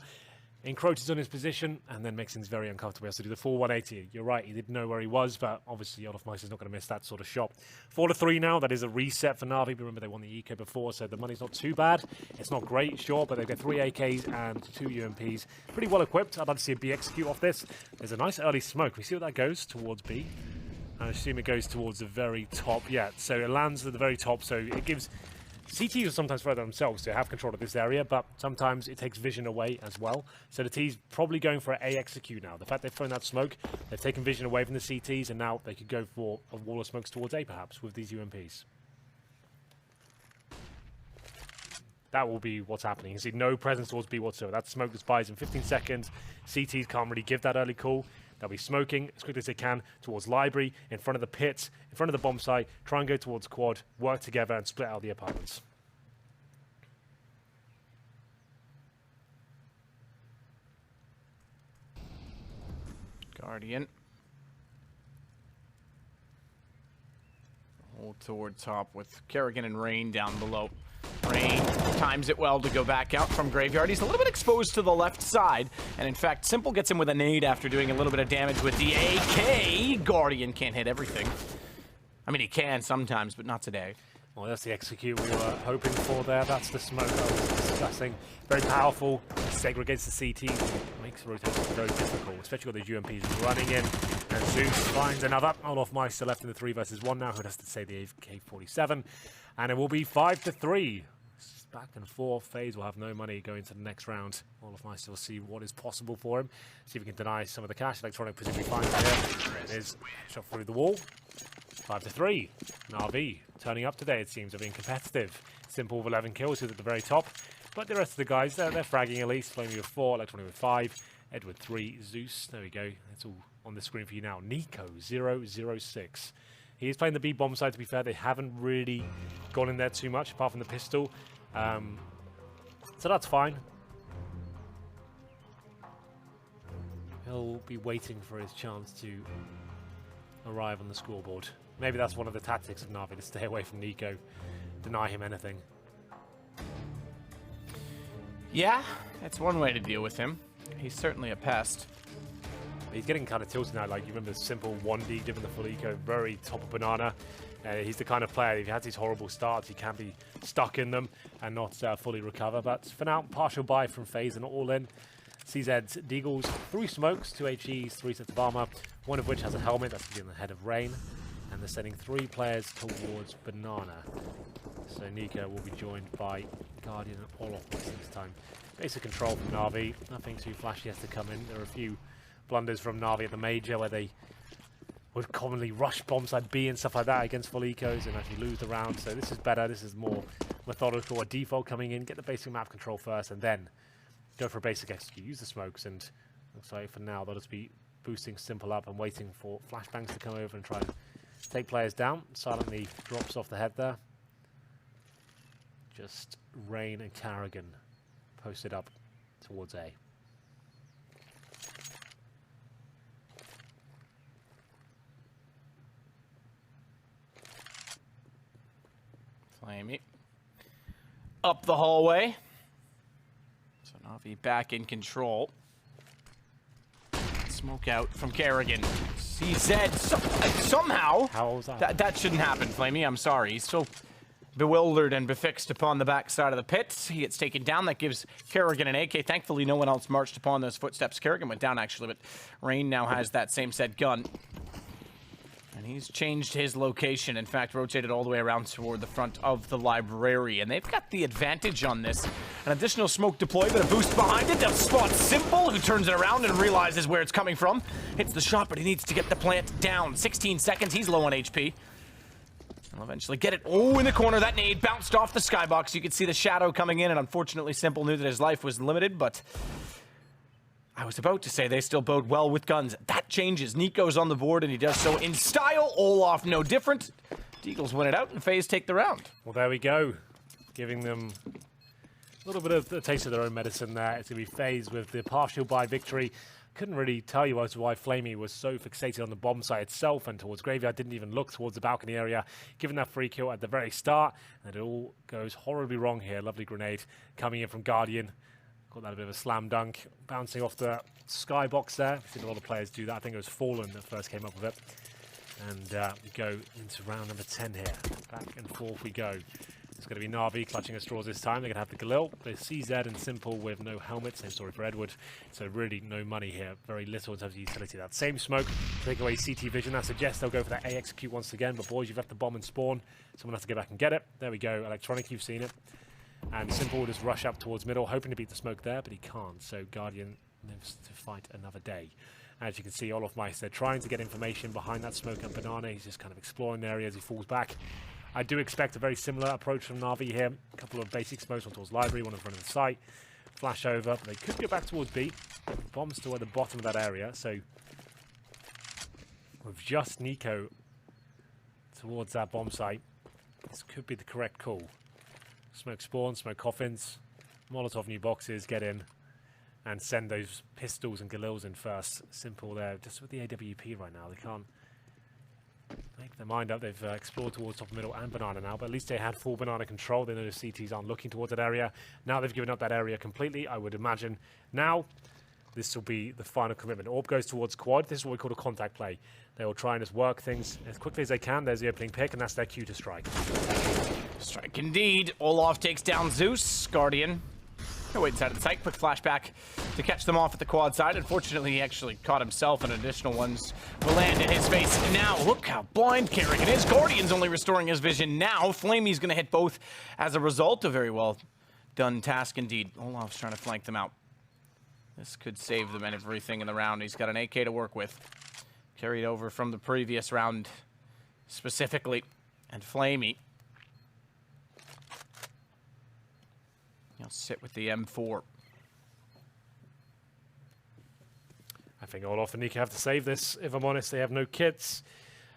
[SPEAKER 2] encroaches on his position and then makes things very uncomfortable. He has to do the full 180. You're right, he didn't know where he was, but obviously Olaf Meister's not going to miss that sort of shot. 4-3 now. That is a reset for Na'Vi. Remember, they won the eco before, so the money's not too bad. It's not great, sure, but they've got 3 AKs and 2 UMPs. Pretty well equipped. I'd like to see a B execute off this. There's a nice early smoke. We see what that goes towards B. I assume it goes towards the very top. Yeah, so it lands at the very top, so it gives... CTs are sometimes further themselves to have control of this area, but sometimes it takes vision away as well. So the T's probably going for an A execute now. The fact they've thrown that smoke, they've taken vision away from the CTs, and now they could go for a wall of smokes towards A perhaps with these UMPs. That will be what's happening. You see no presence towards B whatsoever. That smoke just buys in 15 seconds. CTs can't really give that early call. They'll be smoking as quickly as they can towards Library, in front of the pit, in front of the bomb site, try and go towards quad, work together and split out the apartments.
[SPEAKER 5] Guardian. Hold toward top with Kerrigan and Rain down below. Rain times it well to go back out from Graveyard. He's a little bit exposed to the left side, and in fact, Simple gets him with a nade after doing a little bit of damage with the AK. Guardian can't hit everything. I mean, he can sometimes, but not today.
[SPEAKER 2] Well, that's the execute we were hoping for there. That's the smoke I was discussing. Very powerful, segregates the CT, makes rotation very difficult, especially with the UMPs running in. And Zeus finds another. Olaf Meister left in the 3 versus 1 now, who has to say the AK-47. And it will be 5-3. Back and forth. FaZe will have no money going to the next round. Olaf Meister will see what is possible for him. See if he can deny some of the cash. Electronic presumably finds it here. It is shot through the wall. 5-3. Na'Vi turning up today, it seems, are being competitive. Simple with 11 kills, who's at the very top. But the rest of the guys, they're fragging at least. Flamey with 4, Electronic with 5, Edward 3, Zeus. There we go. It's all on the screen for you now. Nico 0-0-6. He is playing the B bomb side, to be fair. They haven't really gone in there too much, apart from the pistol. So that's fine. He'll be waiting for his chance to arrive on the scoreboard. Maybe that's one of the tactics of Na'Vi, to stay away from Nico, deny him anything.
[SPEAKER 5] Yeah, that's one way to deal with him. He's certainly a pest.
[SPEAKER 2] He's getting kind of tilted now. Like, you remember the Simple 1D given the full eco, very top of banana. He's the kind of player, if he has these horrible starts, he can be stuck in them and not fully recover. But for now, partial buy from FaZe and all in. CZ's Deagles, 3 smokes, 2 HEs, 3 sets of armor, one of which has a helmet that's going to be on the head of Rain. And they're sending 3 players towards Banana. So Nico will be joined by Guardian and Olaf this time. Basic control from Na'Vi, nothing too flashy has to come in. There are a few blunders from Na'Vi at the major where they would commonly rush bombsite B and stuff like that against full ecos and actually lose the round. So this is better. This is more methodical. A default coming in, get the basic map control first, and then go for a basic execute. Use the smokes, and looks like for now they'll just be boosting Simple up and waiting for flashbangs to come over and try and take players down. Silently drops off the head there. Just Rain and Carrigan posted up towards A.
[SPEAKER 5] Flamey up the hallway. So Na'Vi back in control. Smoke out from Carrigan. CZ somehow.
[SPEAKER 2] How was that?
[SPEAKER 5] That shouldn't happen, Flamey. I'm sorry. He's so bewildered and befixed upon the backside of the pit. He gets taken down. That gives Carrigan an AK. Thankfully, no one else marched upon those footsteps. Carrigan went down, actually, but Rain now has that same said gun. And he's changed his location. In fact, rotated all the way around toward the front of the library. And they've got the advantage on this. An additional smoke deploy, but a boost behind it. They'll spot Simple, who turns it around and realizes where it's coming from. Hits the shot, but he needs to get the plant down. 16 seconds. He's low on HP. He'll eventually get it. Oh, in the corner. That nade bounced off the skybox. You could see the shadow coming in, and unfortunately, Simple knew that his life was limited, but I was about to say they still bode well with guns. That changes. Nico's on the board, and he does so in style. Olaf, no different. Deagles win it out, and FaZe take the round.
[SPEAKER 2] Well, there we go. Giving them a little bit of a taste of their own medicine there. It's going to be FaZe with the partial bye victory. Couldn't really tell you as to why Flamey was so fixated on the bomb site itself and towards Graveyard. Didn't even look towards the balcony area, given that free kill at the very start. And it all goes horribly wrong here. Lovely grenade coming in from Guardian. Got that a bit of a slam dunk, bouncing off the skybox there. I've seen a lot of players do that. I think it was Fallen that first came up with it. And we go into round number 10 here. Back and forth we go. It's going to be Na'Vi clutching at straws this time. They're going to have the Galil, the CZ and Simple with no helmet. Same story for Edward. So really no money here. Very little in terms of utility. That same smoke, take away CT vision. That suggests they'll go for that A execute once again. But boys, you've left the bomb and spawn. Someone has to get back and get it. There we go. Electronic, you've seen it. And Simple will just rush up towards middle, hoping to beat the smoke there, but he can't. So Guardian lives to fight another day. As you can see, Olaf Meister trying to get information behind that smoke and Banana. He's just kind of exploring the area as he falls back. I do expect a very similar approach from Na'Vi here. A couple of basic smokes on towards library, one in front of the site. Flash over, but they could go back towards B. Bombs still at the bottom of that area, so with just Nico towards that bomb site, this could be the correct call. Smoke spawns, smoke coffins, Molotov new boxes, get in and send those pistols and Galils in first. Simple there, just with the AWP right now. They can't make their mind up. They've explored towards top middle and Banana now, but at least they had full Banana control. They know the CTs aren't looking towards that area. Now they've given up that area completely, I would imagine. Now, this will be the final commitment. Orb goes towards quad. This is what we call a contact play. They will try and just work things as quickly as they can. There's the opening pick, and that's their cue to strike.
[SPEAKER 5] Strike indeed. Olaf takes down Zeus. Guardian. Wait inside of the site. Quick flashback to catch them off at the quad side. Unfortunately, he actually caught himself, and additional ones will land in his face. Now, look how blind Carrigan is. Guardian's only restoring his vision now. Flamey's going to hit both as a result. A very well done task indeed. Olaf's trying to flank them out. This could save them and everything in the round. He's got an AK to work with. Carried over from the previous round specifically. And Flamey, he'll sit with the M4.
[SPEAKER 2] I think Olaf and Nico have to save this. If I'm honest, they have no kits,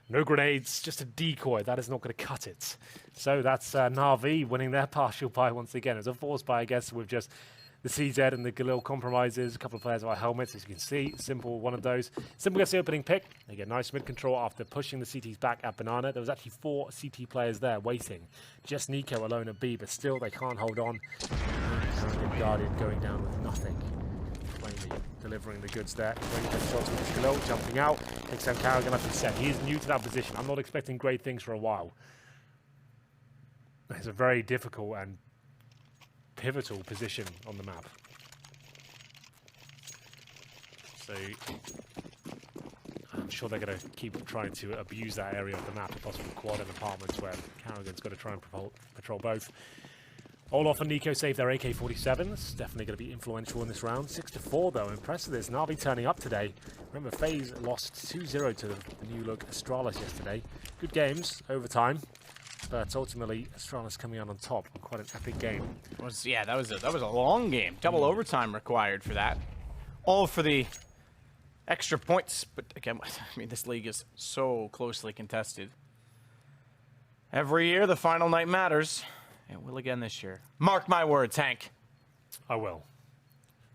[SPEAKER 2] no grenades, just a decoy. That is not going to cut it. So that's Na'Vi winning their partial bye once again. It's a forced bye, I guess, with just the CZ and the Galil compromises. A couple of players without helmets, as you can see. Simple, one of those. Simple gets the opening pick. They get nice mid control after pushing the CTs back at Banana. There was actually 4 CT players there waiting. Just Nico alone at B, but still they can't hold on. Guardian going down with nothing. Flamey delivering the goods there. Great shots with Galil jumping out. Takes down Carrigan, like we said. He is new to that position. I'm not expecting great things for a while. It's a very difficult and pivotal position on the map. So I'm sure they're going to keep trying to abuse that area of the map, if possible, quad and apartments, where Carrigan's got to try and patrol both. Olaf and Nico save their AK-47s. Definitely going to be influential in this round. 6-4 though. Impressive. This Na'Vi turning up today. Remember, FaZe lost 2-0 to the new look Astralis yesterday. Good games, overtime. But ultimately, Astralis coming out on top. Quite an epic game.
[SPEAKER 5] Yeah, that was a long game. Double overtime required for that. All for the extra points. But again, I mean, this league is so closely contested. Every year, the final night matters. It will again this year. Mark my words, Hank.
[SPEAKER 2] I will.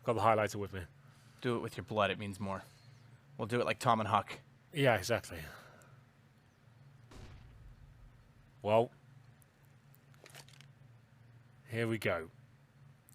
[SPEAKER 2] Got the highlighter with me.
[SPEAKER 5] Do it with your blood. It means more. We'll do it like Tom and Huck.
[SPEAKER 2] Yeah, exactly. Well, here we go.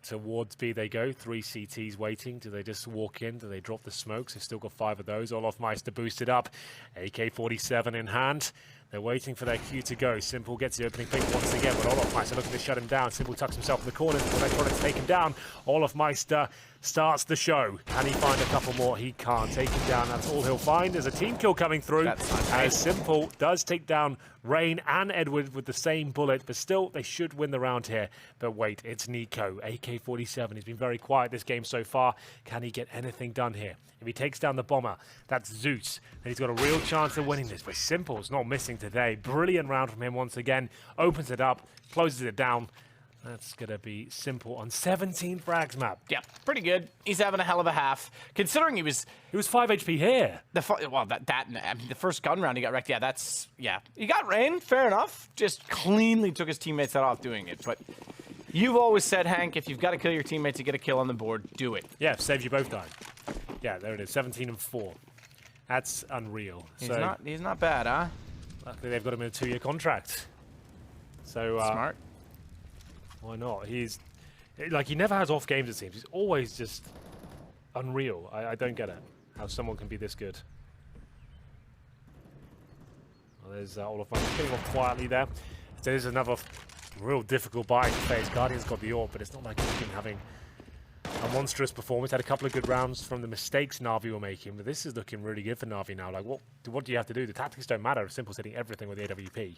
[SPEAKER 2] Towards B they go. 3 CTs waiting. Do they just walk in? Do they drop the smokes? They've still got 5 of those. Olaf Meister boosted up. AK-47 in hand. They're waiting for their cue to go. Simple gets the opening pick once again, but Olaf Meister looking to shut him down. Simple tucks himself in the corner. Electronics take him down. Olaf Meister starts the show. Can he find a couple more? He can't. Take him down. That's all he'll find. There's a team kill coming through. As Simple does take down Rain and Edward with the same bullet, but still, they should win the round here. But wait, it's Nico. AK-47. He's been very quiet this game so far. Can he get anything done here? If he takes down the bomber, that's Zeus. Then he's got a real chance of winning this. But Simple's not missing today. Brilliant round from him once again. Opens it up, closes it down. That's going to be Simple on 17 frags map.
[SPEAKER 5] Yeah, pretty good. He's having a hell of a half. Considering he was
[SPEAKER 2] 5 HP here.
[SPEAKER 5] I mean, the first gun round he got wrecked. Yeah, he got Rain. Fair enough. Just cleanly took his teammates head off doing it. But you've always said, Hank, if you've got to kill your teammates to get a kill on the board, do it.
[SPEAKER 2] Yeah, saves you both time. Yeah, there it is. 17 and 4. That's unreal.
[SPEAKER 5] He's not bad, huh?
[SPEAKER 2] Luckily, they've got him in a 2-year contract. So
[SPEAKER 5] smart.
[SPEAKER 2] Why not? He's like, he never has off games, it seems. He's always just unreal. I don't get it. How someone can be this good. Well, there's Olaf getting off quietly there. So there's another real difficult buy to FaZe. Guardian's got the AWP, but it's not like he's been having a monstrous performance. Had a couple of good rounds from the mistakes Na'Vi were making, but this is looking really good for Na'Vi now. Like, what do you have to do? The tactics don't matter. Simple's hitting everything with the AWP.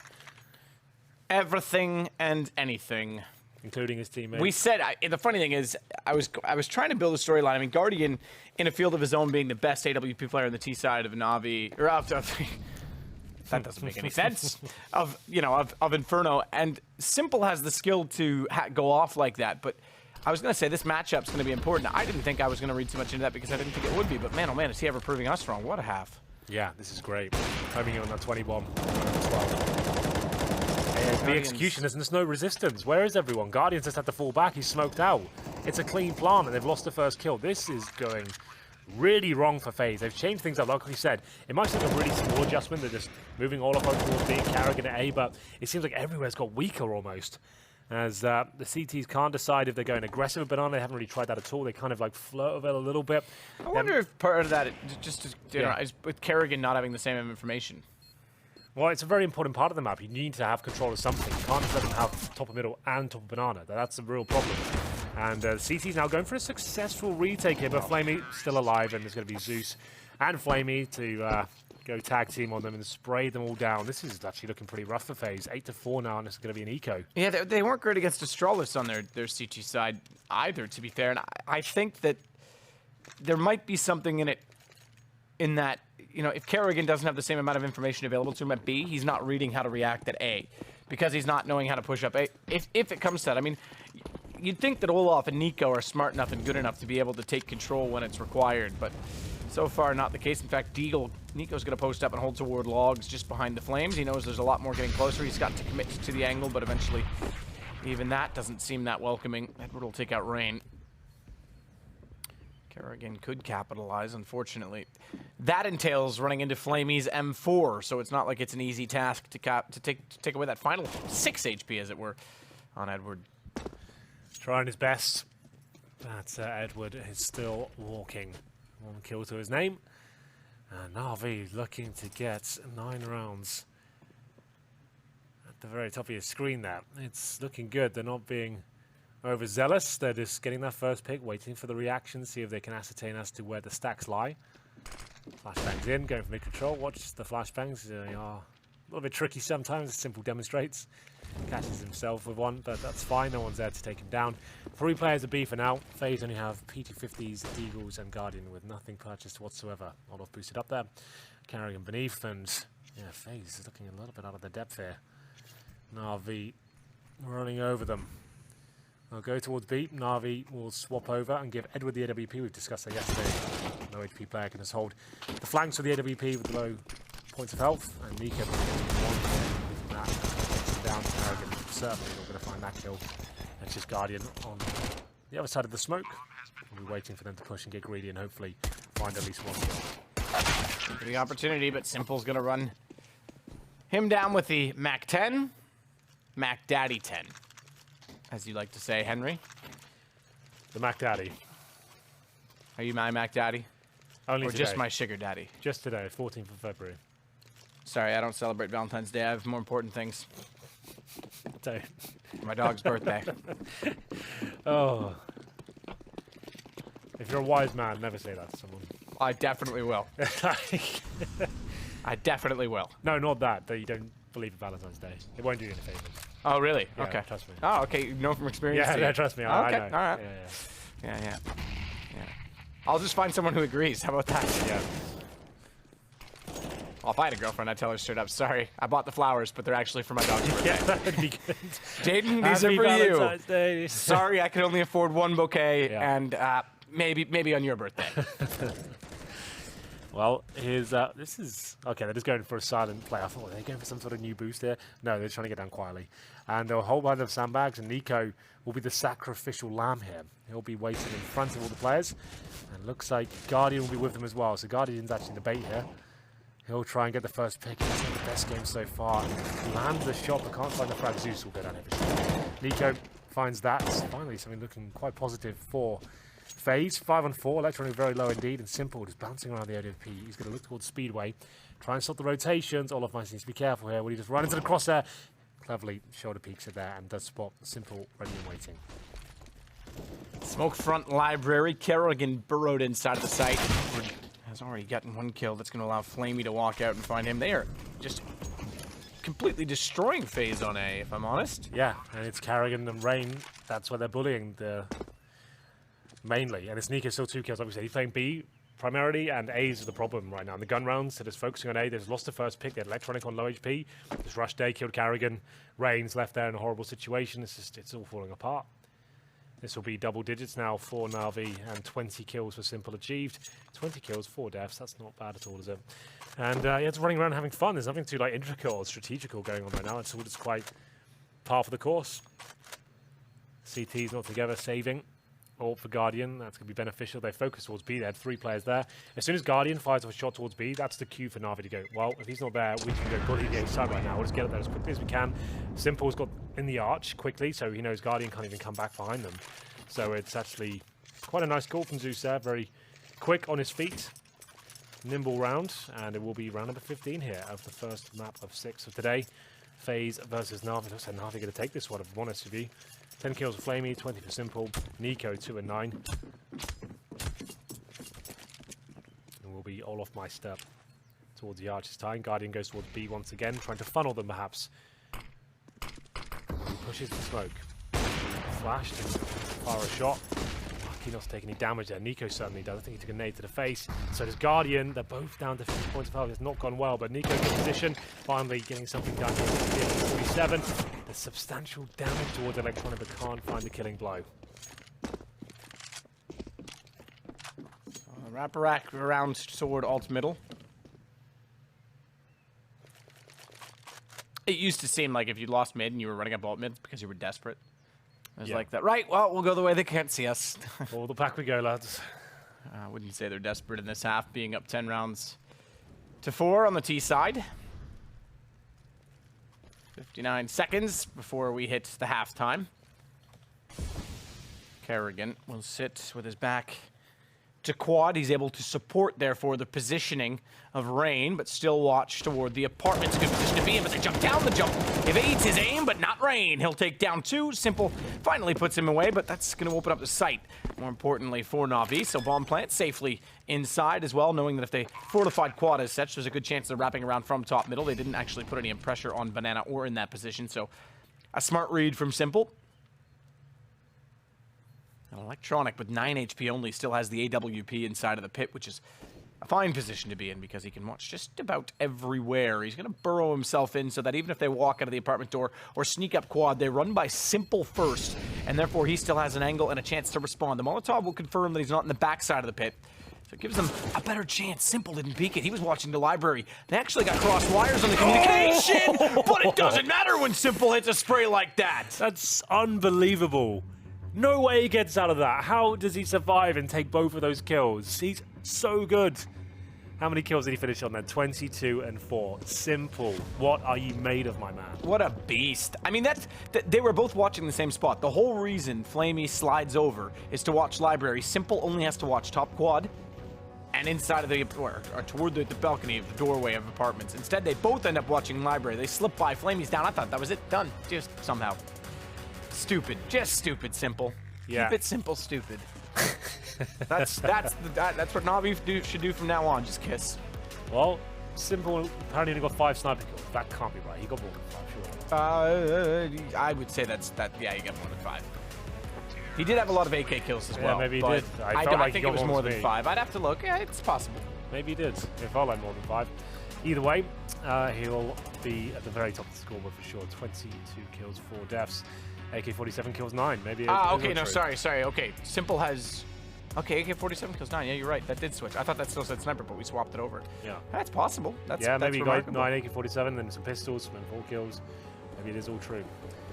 [SPEAKER 5] Everything and anything.
[SPEAKER 2] Including his teammates.
[SPEAKER 5] We said, the funny thing is, I was trying to build a storyline. I mean, Guardian, in a field of his own, being the best AWP player on the T side of Na'Vi, or that doesn't make any sense, of Inferno, and Simple has the skill to go off like that, but I was going to say this matchup's going to be important. I didn't think I was going to read too much into that because I didn't think it would be, but man, oh man, is he ever proving us wrong? What a half.
[SPEAKER 2] Yeah, this is great. Homing in on that 20 bomb. 12. The execution, there's no resistance. Where is everyone? Guardians just had to fall back. He's smoked out. It's a clean plan, and they've lost the first kill. This is going really wrong for FaZe. They've changed things up. Like we said, it might seem like a really small adjustment. They're just moving all up towards B, Carrigan at A, but it seems like everywhere's got weaker almost. As the CTs can't decide if they're going aggressive with Banana. They haven't really tried that at all. They kind of like flirt with it a little bit.
[SPEAKER 5] I wonder if part of that, is with Carrigan not having the same information.
[SPEAKER 2] Well, it's a very important part of the map. You need to have control of something. You can't just let them have top of middle and top of banana. That's a real problem. And CT's now going for a successful retake here, but Flamey still alive, and there's going to be Zeus and Flamey to go tag team on them and spray them all down. This is actually looking pretty rough for FaZe. 8-4 now, and it's going to be an eco.
[SPEAKER 5] Yeah, they weren't great against Astralis on their CT side either, to be fair. And I think that there might be something in it, in that, if Carrigan doesn't have the same amount of information available to him at B, he's not reading how to react at A, because he's not knowing how to push up A. If it comes to that, I mean, you'd think that Olaf and Nico are smart enough and good enough to be able to take control when it's required, but so far not the case. In fact, Nico's going to post up and hold toward logs just behind the flames. He knows there's a lot more getting closer. He's got to commit to the angle, but eventually even that doesn't seem that welcoming. Edward will take out Rain. Carrigan could capitalize, unfortunately. That entails running into Flamey's M4, so it's not like it's an easy task to take away that final 6 HP, as it were, on Edward.
[SPEAKER 2] Trying his best, but Edward is still walking. 1 kill to his name. And Na'Vi looking to get 9 rounds. At the very top of your screen there. It's looking good. They're not being overzealous. They're just getting that first pick, waiting for the reaction, see if they can ascertain as to where the stacks lie. Flashbangs in, going for mid-control. Watch the flashbangs. They are little bit tricky sometimes, as Simple demonstrates. Catches himself with one, but that's fine. No one's there to take him down. 3 players at B for now. FaZe only have P250s, Eagles, and Guardian with nothing purchased whatsoever. Olaf boosted up there. Carrying beneath, and yeah, FaZe is looking a little bit out of their depth here. Na'Vi running over them. They'll go towards B. Na'Vi will swap over and give Edward the AWP. We've discussed that yesterday. No HP player can just hold the flanks for the AWP with low points of health, and Nika down to Carrigan. Certainly not going to find that kill. That's just Guardian on the other side of the smoke. We'll be waiting for them to push and get greedy and hopefully find at least one kill.
[SPEAKER 5] The opportunity, but Simple's going to run him down with the Mac 10. Mac Daddy 10, as you like to say, Henry.
[SPEAKER 2] The Mac Daddy.
[SPEAKER 5] Are you my Mac Daddy?
[SPEAKER 2] Only
[SPEAKER 5] or
[SPEAKER 2] today.
[SPEAKER 5] just my sugar daddy?
[SPEAKER 2] Just today, 14th of February.
[SPEAKER 5] Sorry, I don't celebrate Valentine's Day. I have more important things.
[SPEAKER 2] Don't.
[SPEAKER 5] My dog's birthday.
[SPEAKER 2] Oh. If you're a wise man, never say that to someone.
[SPEAKER 5] I definitely will. I definitely will.
[SPEAKER 2] No, not that. That you don't believe in Valentine's Day. It won't do you any favors.
[SPEAKER 5] Oh, really?
[SPEAKER 2] Yeah,
[SPEAKER 5] okay.
[SPEAKER 2] Trust me.
[SPEAKER 5] Oh, okay. You know from experience.
[SPEAKER 2] Yeah,
[SPEAKER 5] too.
[SPEAKER 2] no, trust me. I know.
[SPEAKER 5] All right. Yeah. I'll just find someone who agrees. How about that?
[SPEAKER 2] Yeah.
[SPEAKER 5] Well, if I had a girlfriend, I'd tell her straight up, sorry, I bought the flowers, but they're actually for my dog's birthday.
[SPEAKER 2] Yeah, that would be good.
[SPEAKER 5] Jaden, these
[SPEAKER 2] Happy
[SPEAKER 5] are for
[SPEAKER 2] Valentine's
[SPEAKER 5] you.
[SPEAKER 2] Day.
[SPEAKER 5] Sorry, I can only afford one bouquet,
[SPEAKER 2] Yeah.
[SPEAKER 5] and maybe on your birthday.
[SPEAKER 2] Well, here's this is okay. They're just going for a silent play. I thought they're going for some sort of new boost there. No, they're trying to get down quietly, and they'll hold by the sandbags. And Nico will be the sacrificial lamb here. He'll be waiting in front of all the players, and looks like Guardian will be with them as well. So Guardian's actually the bait here. He'll try and get the first pick. He's had the best game so far. Lands the shot, but can't find the frag. Zeus will go down every shot. Nico finds that. Finally, something looking quite positive for FaZe. 5-on-4. Electronic very low indeed. And Simple just bouncing around the AWP. He's going to look towards Speedway. Try and stop the rotations. Olaf might need to be careful here. Will he just run into the crosshair? Cleverly shoulder peeks it there and does spot Simple ready and waiting.
[SPEAKER 5] Smoke front library. Kerrigan burrowed inside the site. Has already gotten one kill. That's going to allow Flamey to walk out and find him. They are just completely destroying FaZe on A, if I'm honest.
[SPEAKER 2] Yeah, and it's Carrigan and Rain. That's where they're bullying the mainly. And it's Nico still 2 kills. Obviously, he's playing B primarily, and A is the problem right now. In the gun rounds, they're just focusing on A. They've lost the first pick. They had Electronic on low HP. Just Rushday killed Carrigan. Rain's left there in a horrible situation. It's all falling apart. This will be double digits now for Na'Vi, and 20 kills for Simple achieved. 20 kills, 4 deaths. That's not bad at all, is it? And yeah, it's running around having fun. There's nothing too like intricate or strategical going on right now. It's all just quite par for the course. CT's not together, saving. Ult for Guardian, that's going to be beneficial. They focus towards B. They had 3 players there. As soon as Guardian fires off a shot towards B, that's the cue for Na'Vi to go, well, if he's not there, we can go bully the A side right now. We'll just get up there as quickly as we can. Simple's got in the arch quickly, so he knows Guardian can't even come back behind them. So it's actually quite a nice call from Zeus there. Very quick on his feet. Nimble round, and it will be round number 15 here of the first map of 6 of today. FaZe versus Na'Vi. Looks like Na'Vi going to take this one, if I'm honest with you. 10 kills for Flamey, 20 for Simple. Nico, 2 and 9. And will be all off my step towards the arch this time. Guardian goes towards B once again, trying to funnel them perhaps. He pushes the smoke. Flashed and fire a shot. Lucky not to take any damage there. Nico certainly does. I think he took a nade to the face. So does Guardian. They're both down to 50 points of health. It's not gone well, but Nico in position. Finally getting something done here. 47. There's substantial damage towards Electronic, but can't find the killing blow.
[SPEAKER 5] Wrap around toward alt middle. It used to seem like if you lost mid and you were running up alt mid because you were desperate. It was like that. Right, well, we'll go the way they can't see us.
[SPEAKER 2] All the pack we go, lads.
[SPEAKER 5] I wouldn't say they're desperate in this half, being up 10 rounds to 4 on the T side. 59 seconds before we hit the halftime. Kerrigan will sit with his back to quad. He's able to support, therefore, the positioning of Rain, but still watch toward the apartments. Good position to be in, but they jump down the jump. Evades his aim, but not Rain. He'll take down 2. Simple finally puts him away, but that's going to open up the sight more importantly for Na'Vi. So bomb plant safely inside as well, knowing that if they fortified quad as such, there's a good chance they're wrapping around from top middle. They didn't actually put any pressure on Banana or in that position, so a smart read from Simple. An Electronic with 9 HP only still has the AWP inside of the pit, which is a fine position to be in because he can watch just about everywhere. He's going to burrow himself in so that even if they walk out of the apartment door or sneak up quad, they run by Simple first, and therefore he still has an angle and a chance to respond. The Molotov will confirm that he's not in the backside of the pit, so it gives them a better chance. Simple didn't peek it. He was watching the library. They actually got cross wires on the communication, but it doesn't matter when Simple hits a spray like that.
[SPEAKER 2] That's unbelievable. No way he gets out of that. How does he survive and take both of those kills? He's so good. How many kills did he finish on then? 22 and 4. Simple. What are you made of, my man?
[SPEAKER 5] What a beast. I mean, they were both watching the same spot. The whole reason Flamey slides over is to watch library. Simple only has to watch top quad and inside of the, or toward the balcony of the doorway of apartments. Instead, they both end up watching library. They slip by. Flamey's down. I thought that was it. Done. Just somehow. Stupid. Just stupid, Simple.
[SPEAKER 2] Yeah.
[SPEAKER 5] Keep it simple, stupid. That's what Na'Vi should do from now on. Just kiss.
[SPEAKER 2] Well, Simple apparently only got 5 sniper kills. That can't be right. He got more than 5, sure.
[SPEAKER 5] I would say yeah, he got more than 5. He did have a lot of AK kills as well.
[SPEAKER 2] Yeah, maybe he
[SPEAKER 5] but
[SPEAKER 2] did.
[SPEAKER 5] I think it was more than 5. I'd have to look. Yeah, it's possible.
[SPEAKER 2] Maybe he did. It felt like more than 5. Either way, he'll be at the very top of the scoreboard for sure. 22 kills, 4 deaths. AK-47 kills 9. Maybe.
[SPEAKER 5] Okay, no, sorry. Okay, Simple has. Okay, AK-47 kills 9. Yeah, you're right. That did switch. I thought that still said sniper, but we swapped it over.
[SPEAKER 2] Yeah.
[SPEAKER 5] That's possible. That's
[SPEAKER 2] maybe he got
[SPEAKER 5] remarkable.
[SPEAKER 2] 9 AK-47, then some pistols, some 4 kills. Maybe it is all true.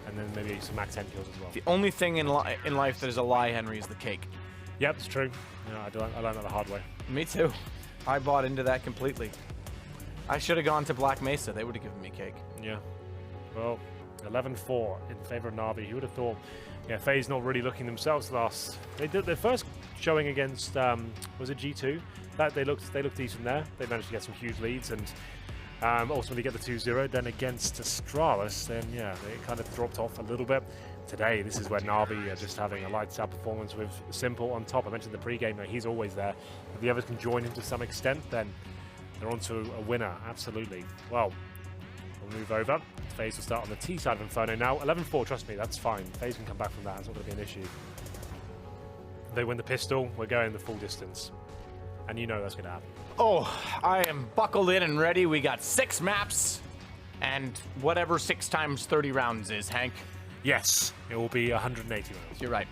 [SPEAKER 2] And then maybe some Mac 10 kills as well.
[SPEAKER 5] The only thing in life that is a lie, Henry, is the cake.
[SPEAKER 2] Yep, it's true. Yeah, I learned that the hard way.
[SPEAKER 5] Me too. I bought into that completely. I should have gone to Black Mesa. They would have given me cake.
[SPEAKER 2] Yeah. Well, 11-4 in favor of Na'Vi. Who would have thought? Yeah, FaZe not really looking themselves last. They did their first showing against was it G2? That they looked decent there. They managed to get some huge leads and ultimately get the 2-0. Then against Astralis, then yeah, they kind of dropped off a little bit. Today, this is where Na'Vi are just having a lights out performance with Simple on top. I mentioned the pre-game that he's always there. If the others can join him to some extent, then they're on to a winner. Absolutely. Well, we'll move over. FaZe will start on the T side of Inferno now. 11-4, trust me, that's fine. FaZe can come back from that. It's not going to be an issue. If they win the pistol, we're going the full distance. And you know that's going to happen.
[SPEAKER 5] Oh, I am buckled in and ready. We got 6 maps and whatever 6 times 30 rounds is, Hank.
[SPEAKER 2] Yes, it will be 180 rounds.
[SPEAKER 5] You're right.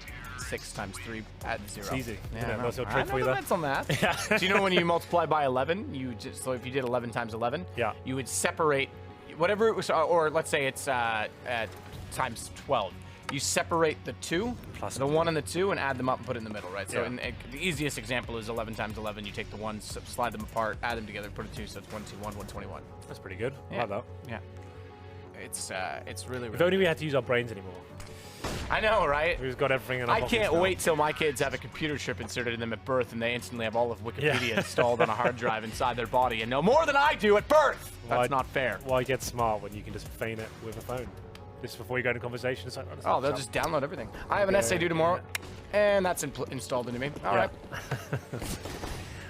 [SPEAKER 5] 6 times 3 at 0.
[SPEAKER 2] It's easy.
[SPEAKER 5] Yeah,
[SPEAKER 2] That's your
[SPEAKER 5] I
[SPEAKER 2] trick
[SPEAKER 5] know
[SPEAKER 2] for you
[SPEAKER 5] the
[SPEAKER 2] there.
[SPEAKER 5] mental math. Yeah. Do you know when you multiply by 11, so if you did 11 times 11,
[SPEAKER 2] yeah,
[SPEAKER 5] you would separate whatever it was, or let's say it's times 12. You separate the 2,
[SPEAKER 2] plus
[SPEAKER 5] the 1 and the 2, and add them up and put it in the middle, right? So
[SPEAKER 2] Yeah.
[SPEAKER 5] the easiest example is 11 times 11. You take the 1s, slide them apart, add them together, put a 2, so it's 121, 121.
[SPEAKER 2] That's pretty good. I
[SPEAKER 5] Yeah.
[SPEAKER 2] like that.
[SPEAKER 5] Yeah. It's really,
[SPEAKER 2] If
[SPEAKER 5] really
[SPEAKER 2] only we had to use our brains anymore.
[SPEAKER 5] I know, right?
[SPEAKER 2] We've got everything in our
[SPEAKER 5] I
[SPEAKER 2] pockets
[SPEAKER 5] can't
[SPEAKER 2] now.
[SPEAKER 5] wait till my kids have a computer chip inserted in them at birth and they instantly have all of Wikipedia
[SPEAKER 2] Yeah.
[SPEAKER 5] installed on a hard drive inside their body and know more than I do at birth. That's not fair.
[SPEAKER 2] Why get smart when you can just feign it with a phone? Just before you go into conversation, it's like,
[SPEAKER 5] Oh, they'll just download everything. I have an essay due tomorrow, and that's installed into me. All right.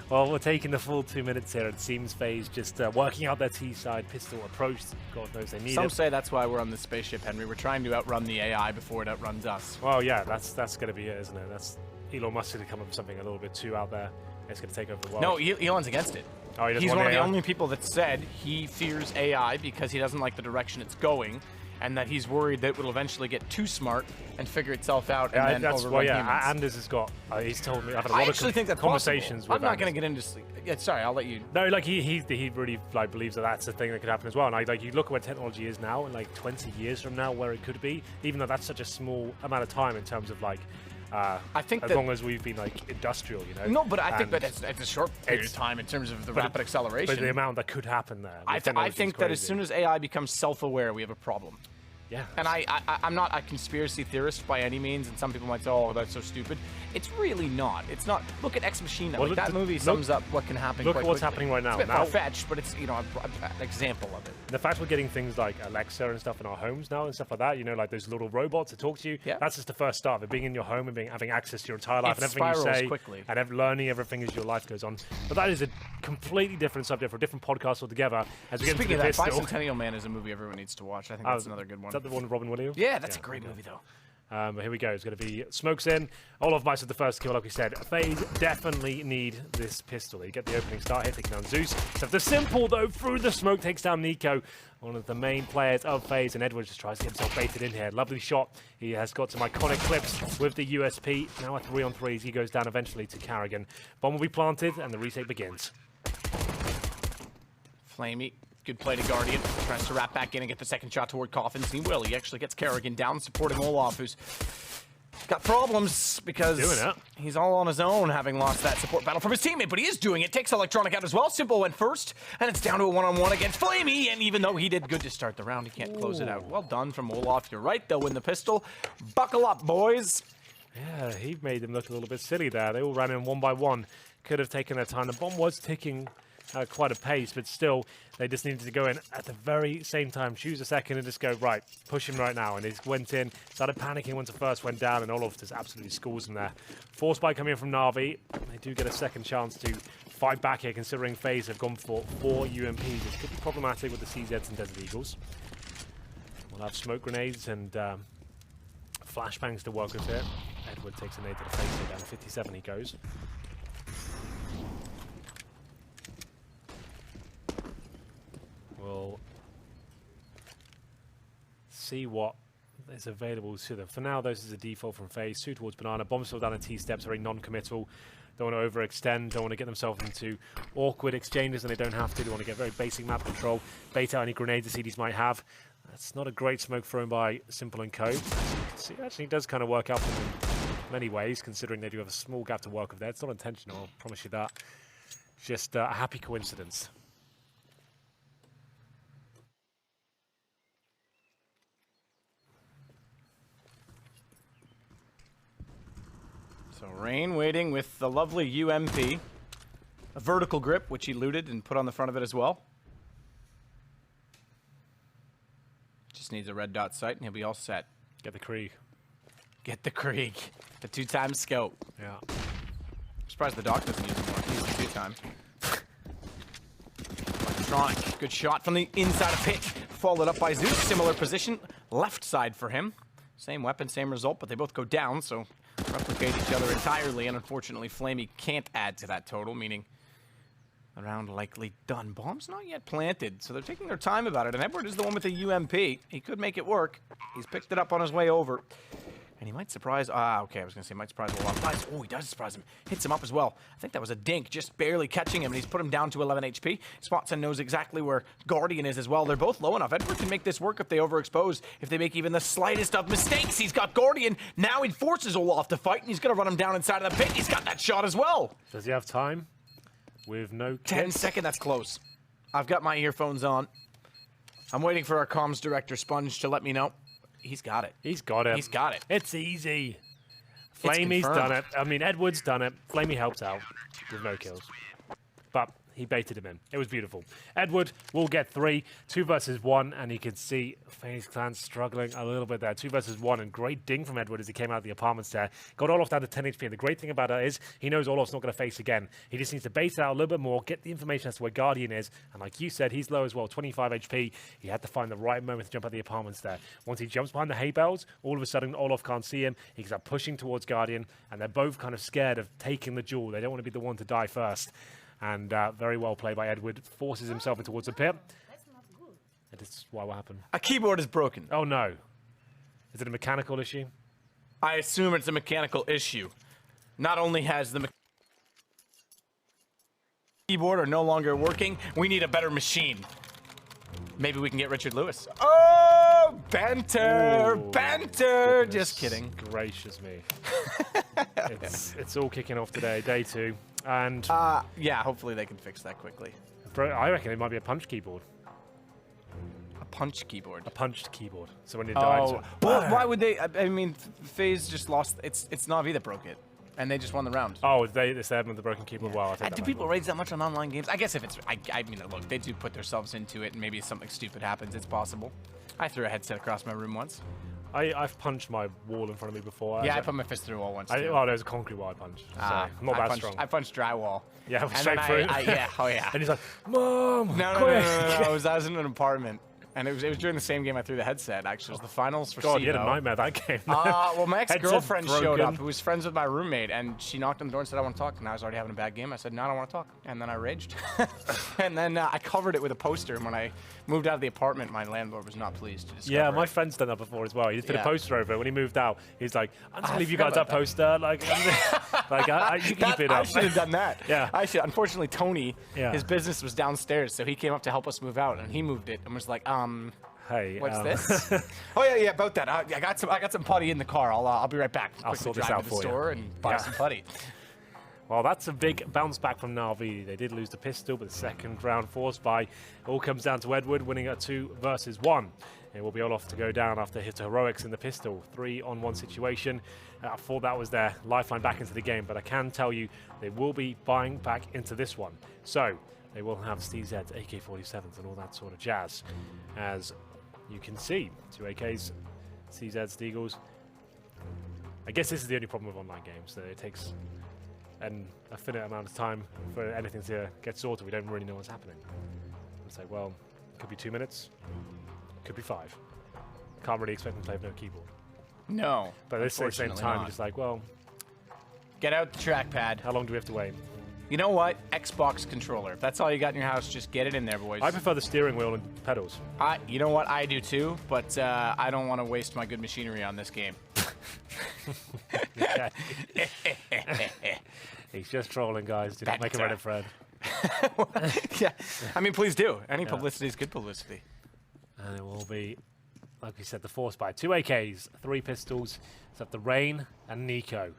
[SPEAKER 2] Well, we're taking the full 2 minutes here. It seems FaZe just working out their T-side pistol approach. God knows they need
[SPEAKER 5] Some
[SPEAKER 2] it.
[SPEAKER 5] say that's why we're on this spaceship, Henry. We're trying to outrun the AI before it outruns us.
[SPEAKER 2] Well, yeah, that's going to be it, isn't it? That's Elon Musk going to come up with something a little bit too out there. It's going to take over the world.
[SPEAKER 5] No, Elon's against it.
[SPEAKER 2] Oh, he doesn't
[SPEAKER 5] He's
[SPEAKER 2] want
[SPEAKER 5] one of the
[SPEAKER 2] AI?
[SPEAKER 5] only people that said he fears AI because he doesn't like the direction it's going, and that he's worried that it will eventually get too smart and figure itself out
[SPEAKER 2] Yeah,
[SPEAKER 5] and then
[SPEAKER 2] that's
[SPEAKER 5] overrun
[SPEAKER 2] why.
[SPEAKER 5] humans.
[SPEAKER 2] Anders has got. He's told me. I've had a
[SPEAKER 5] I
[SPEAKER 2] lot
[SPEAKER 5] actually
[SPEAKER 2] of
[SPEAKER 5] think that's
[SPEAKER 2] conversations
[SPEAKER 5] possible.
[SPEAKER 2] with.
[SPEAKER 5] I'm not going
[SPEAKER 2] Anders.
[SPEAKER 5] to get into sleep. Yeah, sorry, I'll let you.
[SPEAKER 2] No, like he really like believes that that's a thing that could happen as well. And like you look at where technology is now, and like 20 years from now, where it could be, even though that's such a small amount of time in terms of like.
[SPEAKER 5] I think
[SPEAKER 2] as
[SPEAKER 5] that,
[SPEAKER 2] long as we've been like industrial, you know.
[SPEAKER 5] No, but I think
[SPEAKER 2] And
[SPEAKER 5] that it's a short period of time in terms of the rapid acceleration.
[SPEAKER 2] But the amount that could happen there.
[SPEAKER 5] I think that as soon as AI becomes self-aware, we have a problem.
[SPEAKER 2] Yeah.
[SPEAKER 5] And I'm not a conspiracy theorist by any means, and some people might say, oh, that's so stupid. It's really not. It's not. Look at Ex Machina.
[SPEAKER 2] Well,
[SPEAKER 5] Like, that movie sums up what can happen
[SPEAKER 2] Look
[SPEAKER 5] quite
[SPEAKER 2] at what's
[SPEAKER 5] quickly.
[SPEAKER 2] happening right now.
[SPEAKER 5] It's a bit
[SPEAKER 2] Now-
[SPEAKER 5] far-fetched, but it's, you know, an example of it.
[SPEAKER 2] The fact we're getting things like Alexa and stuff in our homes now and stuff like that, you know, like those little robots that talk to you, that's just the first start of it, being in your home and having access to your entire life
[SPEAKER 5] It
[SPEAKER 2] and everything you
[SPEAKER 5] spirals
[SPEAKER 2] say
[SPEAKER 5] quickly.
[SPEAKER 2] and learning everything as your life goes on. But that is a completely different subject for a different podcast altogether. As we get
[SPEAKER 5] Speaking
[SPEAKER 2] into
[SPEAKER 5] of
[SPEAKER 2] the
[SPEAKER 5] that,
[SPEAKER 2] pistol.
[SPEAKER 5] Bicentennial Man is a movie everyone needs to watch. I think that's another good one.
[SPEAKER 2] Is that the one with Robin Williams?
[SPEAKER 5] Yeah, that's a great movie, though.
[SPEAKER 2] But here we go. It's going to be smokes in. Olaf Bites with the first kill, like we said. FaZe definitely need this pistol. They get the opening start here, taking down Zeus. So the simple, though, through the smoke, takes down Nico, one of the main players of FaZe, and Edwards just tries to get himself baited in here. Lovely shot. He has got some iconic clips with the USP. Now a 3-on-3 as he goes down eventually to Carrigan. Bomb will be planted, and the retake begins.
[SPEAKER 5] Flamey. Good play to Guardian. Tries to wrap back in and get the second shot toward Coffins. He will. He actually gets Carrigan down, supporting Olaf, who's got problems because he's all on his own, having lost that support battle from his teammate, but he is doing it. Takes Electronic out as well. Simple went first, and it's down to a one-on-one against Flamey, and even though he did good to start the round, he can't close it out. Well done from Olaf. You're right, they'll win the pistol. Buckle up, boys.
[SPEAKER 2] Yeah, he made them look a little bit silly there. They all ran in one by one. Could have taken their time. The bomb was ticking quite a pace, but still, they just needed to go in at the very same time, choose a second and just go, right, push him right now. And he went in, started panicking once the first went down, and Olaf just absolutely schools him there. Force by coming in from Na'Vi. They do get a second chance to fight back here, considering FaZe have gone for 4 UMPs. It could be problematic with the CZs and Desert Eagles. We'll have smoke grenades and flashbangs to work with here. Edward takes a nade to the face here, down 57 he goes. We'll see what is available to them. For now, this is a default from FaZe. 2 towards Banana. Bomb still down in T-steps, very non-committal. Don't want to overextend, don't want to get themselves into awkward exchanges, and they don't have to. They want to get very basic map control, bait out any grenades the CDs might have. That's not a great smoke thrown by Simple and Co. As you can see, actually, it does kind of work out for them in many ways, considering they do have a small gap to work with there. It's not intentional, I promise you that. Just a happy coincidence.
[SPEAKER 5] So Rain waiting with the lovely UMP. A vertical grip, which he looted and put on the front of it as well. Just needs a red dot sight and he'll be all set.
[SPEAKER 2] Get the Krieg.
[SPEAKER 5] Get the Krieg. The 2-time scope.
[SPEAKER 2] Yeah.
[SPEAKER 5] I'm surprised the Doc doesn't use it more. He's the 2-time. Electronic. Good shot from the inside of Pick. Followed up by Zeus. Similar position. Left side for him. Same weapon, same result, but they both go down, so replicate each other entirely, and unfortunately Flamey can't add to that total, meaning the round likely done. Bomb's not yet planted, so they're taking their time about it, and Edward is the one with the UMP. He could make it work. He's picked it up on his way over. And he might surprise, okay, I was going to say might surprise a lot. Oh, he does surprise him. Hits him up as well. I think that was a dink, just barely catching him, and he's put him down to 11 HP. Spots and knows exactly where Guardian is as well. They're both low enough. Edward can make this work if they overexpose. If they make even the slightest of mistakes, he's got Guardian. Now he forces Olaf to fight, and he's going to run him down inside of the pit. He's got that shot as well.
[SPEAKER 2] Does he have time? With no
[SPEAKER 5] 10 seconds, that's close. I've got my earphones on. I'm waiting for our comms director, Sponge, to let me know. He's got it.
[SPEAKER 2] He's got it.
[SPEAKER 5] He's got it.
[SPEAKER 2] It's easy. Flamey's done it. I mean, Edward's done it. Flamey helped out with no kills. But he baited him in. It was beautiful. Edward will get 3, 2 versus 1, and you can see FaZe Clan struggling a little bit there. 2 versus 1, and great ding from Edward as he came out of the apartments there. Got Olaf down to 10 HP, and the great thing about it is he knows Olaf's not going to face again. He just needs to bait it out a little bit more, get the information as to where Guardian is, and like you said, he's low as well, 25 HP. He had to find the right moment to jump out the apartments there. Once he jumps behind the hay bales, all of a sudden Olaf can't see him. He starts pushing towards Guardian, and they're both kind of scared of taking the jewel. They don't want to be the one to die first. And very well played by Edward. Forces himself in towards the pit. And this is what will happen.
[SPEAKER 5] A keyboard is broken.
[SPEAKER 2] Oh, no. Is it a mechanical issue?
[SPEAKER 5] I assume it's a mechanical issue. Not only has the keyboard are no longer working, we need a better machine. Maybe we can get Richard Lewis. Oh, banter, banter. Just kidding.
[SPEAKER 2] Gracious me. it's all kicking off today, day 2. And
[SPEAKER 5] yeah, hopefully they can fix that quickly.
[SPEAKER 2] I reckon it might be a punch keyboard.
[SPEAKER 5] A punch keyboard?
[SPEAKER 2] A punched keyboard. So when you die,
[SPEAKER 5] Oh, well, why would they? I mean, FaZe just lost. It's Na'Vi that broke it, and they just won the round.
[SPEAKER 2] Oh, it's them with the broken keyboard. Wow,
[SPEAKER 5] Do people rage that much on online games? I guess if it's, I mean, look, they do put themselves into it, and maybe something stupid happens. It's possible. I threw a headset across my room once.
[SPEAKER 2] I've punched my wall in front of me before.
[SPEAKER 5] Yeah, I put my fist through a wall once too.
[SPEAKER 2] Well, there's a concrete wall I punched. So I'm not that strong.
[SPEAKER 5] I punched drywall.
[SPEAKER 2] Yeah,
[SPEAKER 5] and
[SPEAKER 2] straight through.
[SPEAKER 5] Yeah, oh yeah.
[SPEAKER 2] And he's like, Mom,
[SPEAKER 5] no,
[SPEAKER 2] quick.
[SPEAKER 5] I was in an apartment. And it was during the same game I threw the headset, actually. It was the finals for
[SPEAKER 2] God,
[SPEAKER 5] Csgo.
[SPEAKER 2] you had a nightmare that game.
[SPEAKER 5] Well, my ex-girlfriend
[SPEAKER 2] Headset
[SPEAKER 5] showed up,
[SPEAKER 2] broken.
[SPEAKER 5] who was friends with my roommate, and she knocked on the door and said, I want to talk. And I was already having a bad game. I said, no, I don't want to talk. And then I raged. And then I covered it with a poster. And when I moved out of the apartment, my landlord was not pleased to discover
[SPEAKER 2] Yeah, my
[SPEAKER 5] it.
[SPEAKER 2] friend's done that before as well. He just put
[SPEAKER 5] Yeah.
[SPEAKER 2] a poster over it. When he moved out, he's like, I'm just going to leave you guys
[SPEAKER 5] forgot
[SPEAKER 2] that poster. Like, you keep it up.
[SPEAKER 5] I should have done that.
[SPEAKER 2] Yeah.
[SPEAKER 5] I should. Unfortunately, Tony,
[SPEAKER 2] Yeah.
[SPEAKER 5] his business was downstairs, so he came up to help us move out, and he moved it and was like,
[SPEAKER 2] Hey,
[SPEAKER 5] what's this? Oh yeah, about that. I got some putty in the car. I'll be right back.
[SPEAKER 2] I'll
[SPEAKER 5] Quickly
[SPEAKER 2] sort this
[SPEAKER 5] drive
[SPEAKER 2] out
[SPEAKER 5] to the
[SPEAKER 2] for you.
[SPEAKER 5] store and buy some putty.
[SPEAKER 2] Well, that's a big bounce back from Na'Vi. They did lose the pistol, but the second round forced by. It all comes down to Edward winning a 2 versus 1. It will be all off to go down after his heroics in the pistol. 3-on-1 situation. I thought that was their lifeline back into the game, but I can tell you they will be buying back into this one. So they will have CZs, AK-47s, and all that sort of jazz. As you can see, 2 AKs, CZs, Deagles. I guess this is the only problem with online games, that it takes a finite amount of time for anything to get sorted. We don't really know what's happening. It's like, well, it could be 2 minutes, could be 5. Can't really expect them to play with no keyboard.
[SPEAKER 5] No,
[SPEAKER 2] But at the same time,
[SPEAKER 5] unfortunately
[SPEAKER 2] you're just like, well,
[SPEAKER 5] get out the trackpad.
[SPEAKER 2] how long do we have to wait?
[SPEAKER 5] You know what? Xbox controller. If that's all you got in your house, just get it in there, boys.
[SPEAKER 2] I prefer the steering wheel and pedals.
[SPEAKER 5] You know what? I do too, but I don't want to waste my good machinery on this game.
[SPEAKER 2] He's just trolling, guys. Do not make a Reddit thread.
[SPEAKER 5] Yeah, I mean, please do. Any publicity is good publicity.
[SPEAKER 2] And it will be, like we said, the force by 2 AKs, 3 pistols. It's up to Rain and Nico.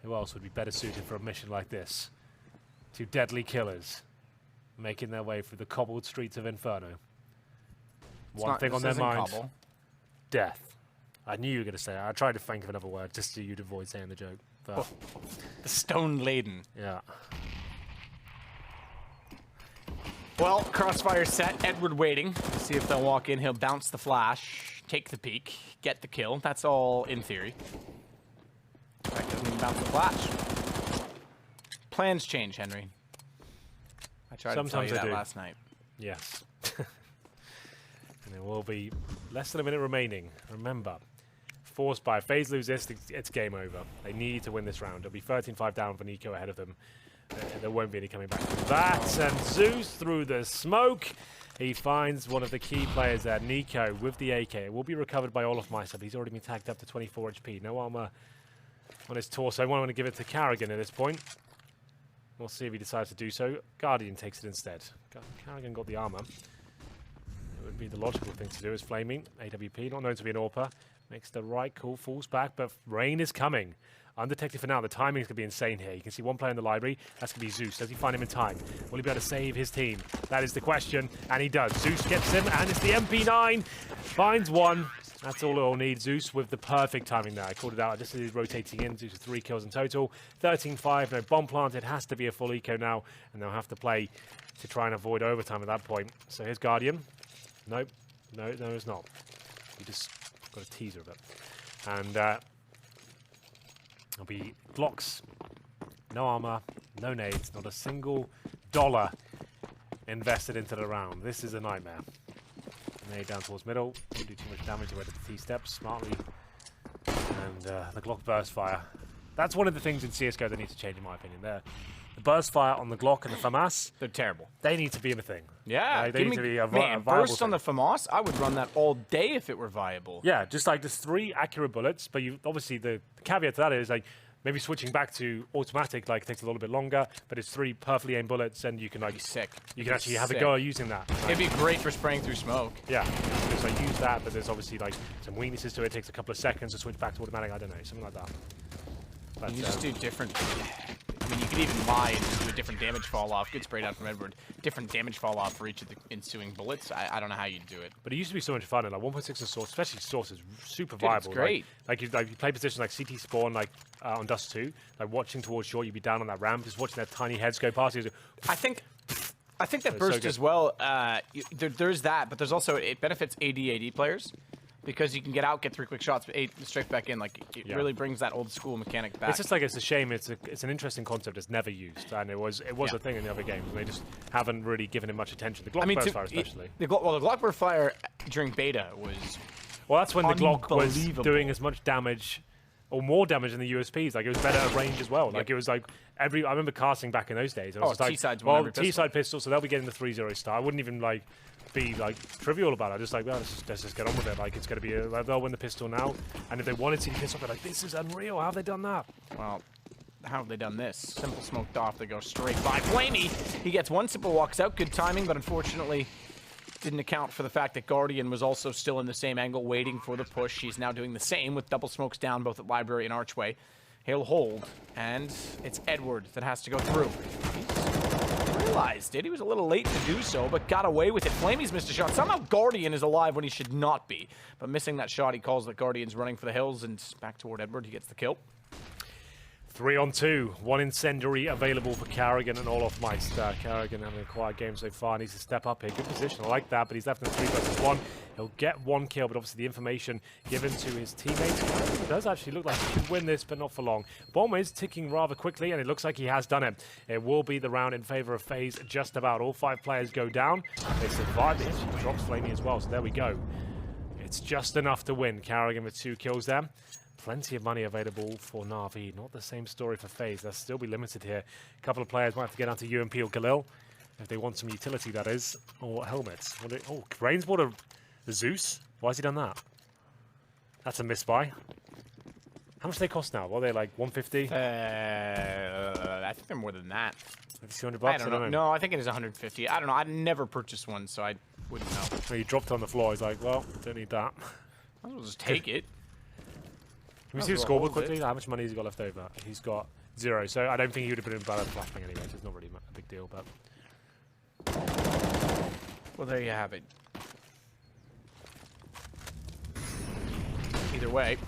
[SPEAKER 2] Who else would be better suited for a mission like this? 2 deadly killers making their way through the cobbled streets of Inferno. One thing on their mind, death. I knew you were going to say it. I tried to think of another word just so you'd avoid saying the joke. But
[SPEAKER 5] the stone laden.
[SPEAKER 2] Yeah.
[SPEAKER 5] Well, crossfire set. Edward waiting. See if they'll walk in. He'll bounce the flash, take the peek, get the kill. That's all in theory. That doesn't even bounce the flash. Plans change, Henry. I tried to tell you that last night.
[SPEAKER 2] Yes. And there will be less than a minute remaining. Remember, forced by FaZe lose this, it's game over. They need to win this round. It'll be 13-5 down for Nico ahead of them. There won't be any coming back from that. And Zeus through the smoke. He finds one of the key players there, Nico, with the AK. It will be recovered by Olaf Meister, but he's already been tagged up to 24 HP. No armor on his torso. I want to give it to Carrigan at this point. We'll see if he decides to do so. Guardian takes it instead. Carrigan got the armor. It would be the logical thing to do is Flaming. AWP, not known to be an AWPer. Makes the right call, falls back, but Rain is coming. Undetected for now. The timing is going to be insane here. You can see one player in the library. That's going to be Zeus. Does he find him in time? Will he be able to save his team? That is the question, and he does. Zeus gets him, and it's the MP9. Finds one. That's all it'll need. Zeus with the perfect timing there. I called it out. This is rotating in. Zeus with 3 kills in total. 13-5. No bomb plant. It has to be a full eco now, and they'll have to play to try and avoid overtime at that point. So here's Guardian. Nope. No, it's not. You just got a teaser of it. And there'll be Glocks. No armor, no nades, not a single dollar invested into the round. This is a nightmare. Nade down towards middle. Won't do too much damage. He went to the T-steps smartly. And the Glock burst fire. That's one of the things in CSGO that needs to change, in my opinion. The burst fire on the Glock and the FAMAS,
[SPEAKER 5] they're terrible.
[SPEAKER 2] They need to be in a thing.
[SPEAKER 5] Yeah,
[SPEAKER 2] they need to be a viable
[SPEAKER 5] burst
[SPEAKER 2] thing.
[SPEAKER 5] on the FAMAS, I would run that all day if it were viable.
[SPEAKER 2] Yeah, just like there's 3 accurate bullets, but you obviously the caveat to that is like maybe switching back to automatic like takes a little bit longer, but it's 3 perfectly aimed bullets, and you can like you can actually have a go at using that.
[SPEAKER 5] It'd be great for spraying through smoke.
[SPEAKER 2] Yeah, so like use that, but there's obviously like some weaknesses to it. It takes a couple of seconds to switch back to automatic. I don't know, something like that. But,
[SPEAKER 5] you just do different. I mean, you could even lie and just do a different damage fall off. Good spray down from Edward. Different damage fall off for each of the ensuing bullets. I don't know how you'd do it.
[SPEAKER 2] But it used to be so much fun, and like 1.6 and Source, especially Source, is super
[SPEAKER 5] Dude,
[SPEAKER 2] viable.
[SPEAKER 5] it's great.
[SPEAKER 2] Like you play positions like CT spawn, like on Dust 2, like watching towards short, you'd be down on that ramp, just watching their tiny heads go past you.
[SPEAKER 5] I think that
[SPEAKER 2] It's
[SPEAKER 5] burst
[SPEAKER 2] so
[SPEAKER 5] as well. There's that, but there's also it benefits AD players. Because you can get out, get 3 quick shots, straight back in. Like it really brings that old school mechanic back.
[SPEAKER 2] It's just like it's a shame. It's an interesting concept. It's never used, and it was a thing in the other games. And they just haven't really given it much attention. The Glock burst fire, especially.
[SPEAKER 5] The Glock burst fire during beta was.
[SPEAKER 2] Well, that's when the Glock was doing as much damage, or more damage than the USPs. Like it was better at range as well. Like it was like I remember casting back in those days. I was just like,
[SPEAKER 5] T-side's
[SPEAKER 2] T-side pistol, so they'll be getting the 3-0 star. I wouldn't even like be like trivial about it. Just like, well, let's just get on with it. Like it's going to be they'll win the pistol now, and if they wanted to pistol, they're like, this is unreal. How have they done that?
[SPEAKER 5] Well, how have they done this? Simple smoked off. They go straight by Flamey. He gets one. Simple walks out. Good timing, but unfortunately didn't account for the fact that Guardian was also still in the same angle, waiting for the push. He's now doing the same with double smokes down both at Library and Archway. He'll hold, and it's Edward that has to go through. Realized it. He was a little late to do so, but got away with it. Flamey's missed a shot. Somehow Guardian is alive when he should not be. But missing that shot, he calls that Guardian's running for the hills, and back toward Edward. He gets the kill.
[SPEAKER 2] 3-on-2. One incendiary available for Carrigan and Olof Meister. Carrigan having a quiet game so far. Needs to step up here. Good position. I like that, but he's left in 3 versus 1. He'll get 1 kill, but obviously the information given to his teammates it does actually look like he could win this, but not for long. Bomb is ticking rather quickly, and it looks like he has done it. It will be the round in favor of FaZe. Just about all 5 players go down. They survive. He actually drops Flamey as well, so there we go. It's just enough to win. Carrigan with 2 kills there. Plenty of money available for Na'Vi. Not the same story for FaZe. They'll still be limited here. A couple of players might have to get onto UMP or Galil if they want some utility, that is, or helmets. Oh, Rain's bought a Zeus? Why has he done that? That's a misbuy. How much do they cost now? What are they, like 150?
[SPEAKER 5] I think they're more than that.
[SPEAKER 2] Maybe 200 bucks?
[SPEAKER 5] I don't know. No, I think it is 150. I don't know. I'd never purchased one, so I wouldn't know.
[SPEAKER 2] So he dropped on the floor. He's like, well, don't need that.
[SPEAKER 5] Might as well just take it.
[SPEAKER 2] Can we see the scoreboard quickly? How much money has he got left over? He's got 0. So I don't think he would have been in bad flashbang anyway. So it's not really a big deal. But
[SPEAKER 5] well, there you have it. Either way,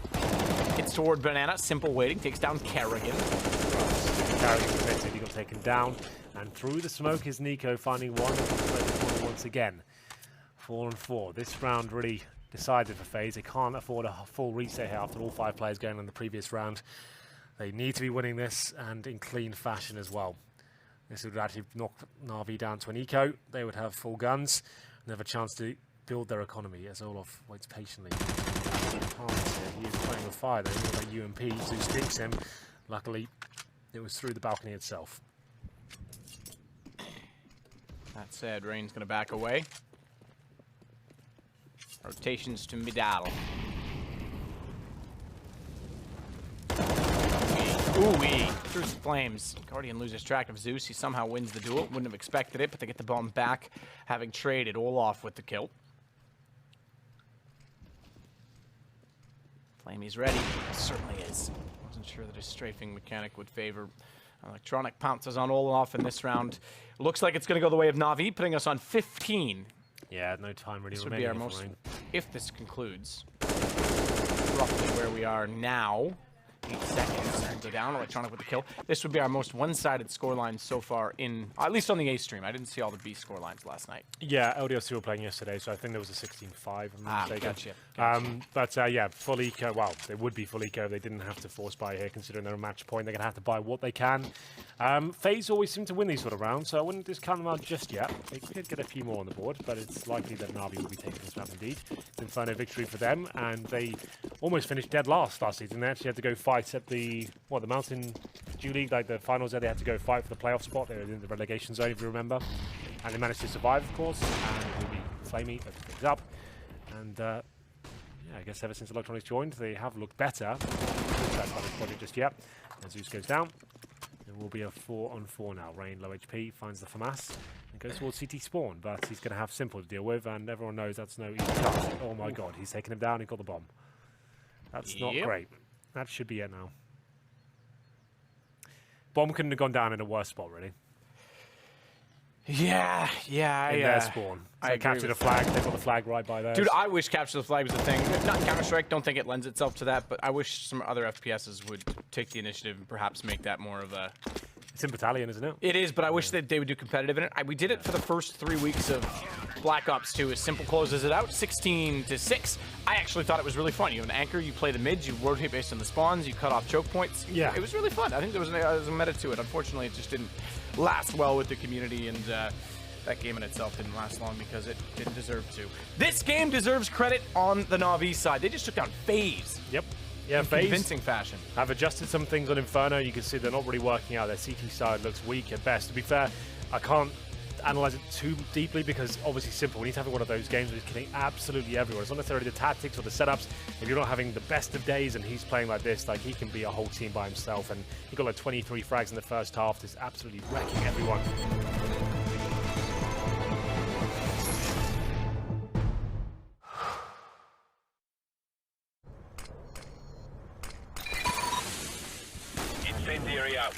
[SPEAKER 5] it's toward Banana. Simple waiting. Takes down Carrigan.
[SPEAKER 2] Carrigan prevented. He got taken down. And through the smoke is Nico finding one once again. 4-on-4. This round really decided for FaZe. They can't afford a full reset here after all 5 players going in the previous round. They need to be winning this, and in clean fashion as well. This would actually knock Na'Vi down to an eco. They would have full guns and have a chance to build their economy as Olof waits patiently. He is playing with fire though. Like UMP, Zeus stinks him. Luckily, it was through the balcony itself.
[SPEAKER 5] That said, Rain's going to back away. Rotations to Midal. Ooh-wee. Through some flames. Guardian loses track of Zeus. He somehow wins the duel. Wouldn't have expected it, but they get the bomb back, having traded Olaf with the kill. Flamey's ready. Certainly is. Wasn't sure that his strafing mechanic would favor. Electronic pounces on Olaf in this round. Looks like it's going to go the way of Na'Vi, putting us on 15.
[SPEAKER 2] Yeah, no time really
[SPEAKER 5] This would be our most, if this concludes, roughly where we are now. 8 seconds and go down. Electronic with the kill. This would be our most one-sided scoreline so far in, at least on the A stream. I didn't see all the B scorelines last night.
[SPEAKER 2] Yeah, LDLC were playing yesterday, so I think there was a 16-5.
[SPEAKER 5] Gotcha.
[SPEAKER 2] But yeah, full eco. Well, they would be full eco if they didn't have to force buy here, considering they're a match point. They're going to have to buy what they can. FaZe always seem to win these sort of rounds, so I wouldn't discount them out just yet. They could get a few more on the board, but it's likely that Na'Vi will be taking this map indeed. It's Inferno victory for them, and they almost finished dead last season. They actually had to go fight at the Mountain Dew League, like the finals there. They had to go fight for the playoff spot. They were in the relegation zone, if you remember. And they managed to survive, of course, and it will be Flamey that things up. And yeah, I guess ever since Electronics joined, they have looked better. That's not this project just yet. And Zeus goes down. It will be a 4-on-4 now. Rain, low HP, finds the FAMAS and goes towards CT spawn, but he's going to have Simple to deal with, and everyone knows that's no easy task. Oh my god, he's taken him down, he got the bomb. That's not great. That should be it now. Bomb couldn't have gone down in a worse spot, really.
[SPEAKER 5] Yeah.
[SPEAKER 2] In their spawn. So they captured a flag. They got the flag right by there.
[SPEAKER 5] Dude, I wish capture the flag was a thing. Not Counter-Strike, don't think it lends itself to that, but I wish some other FPSs would take the initiative and perhaps make that more of a...
[SPEAKER 2] It's in Battalion, isn't it?
[SPEAKER 5] It is, but I wish that they would do competitive in it. We did it for the first 3 weeks of Black Ops 2. As simple closes it out, 16-6. I actually thought it was really fun. You have an anchor, you play the mids, you rotate based on the spawns, you cut off choke points.
[SPEAKER 2] Yeah.
[SPEAKER 5] It was really fun. I think there was a meta to it. Unfortunately, it just didn't last well with the community, and that game in itself didn't last long because it didn't deserve to. This game deserves credit on the Na'Vi side. They just took down FaZe.
[SPEAKER 2] Yep. Yeah,
[SPEAKER 5] in
[SPEAKER 2] FaZe
[SPEAKER 5] convincing fashion.
[SPEAKER 2] Have adjusted some things on Inferno. You can see they're not really working out. Their CT side looks weak at best. To be fair, I can't analyze it too deeply because obviously simple. We need to have one of those games where he's killing absolutely everyone. It's not necessarily the tactics or the setups. If you're not having the best of days and he's playing like this, like he can be a whole team by himself. And he got like 23 frags in the first half. Just absolutely wrecking everyone.
[SPEAKER 15] Incendiary out.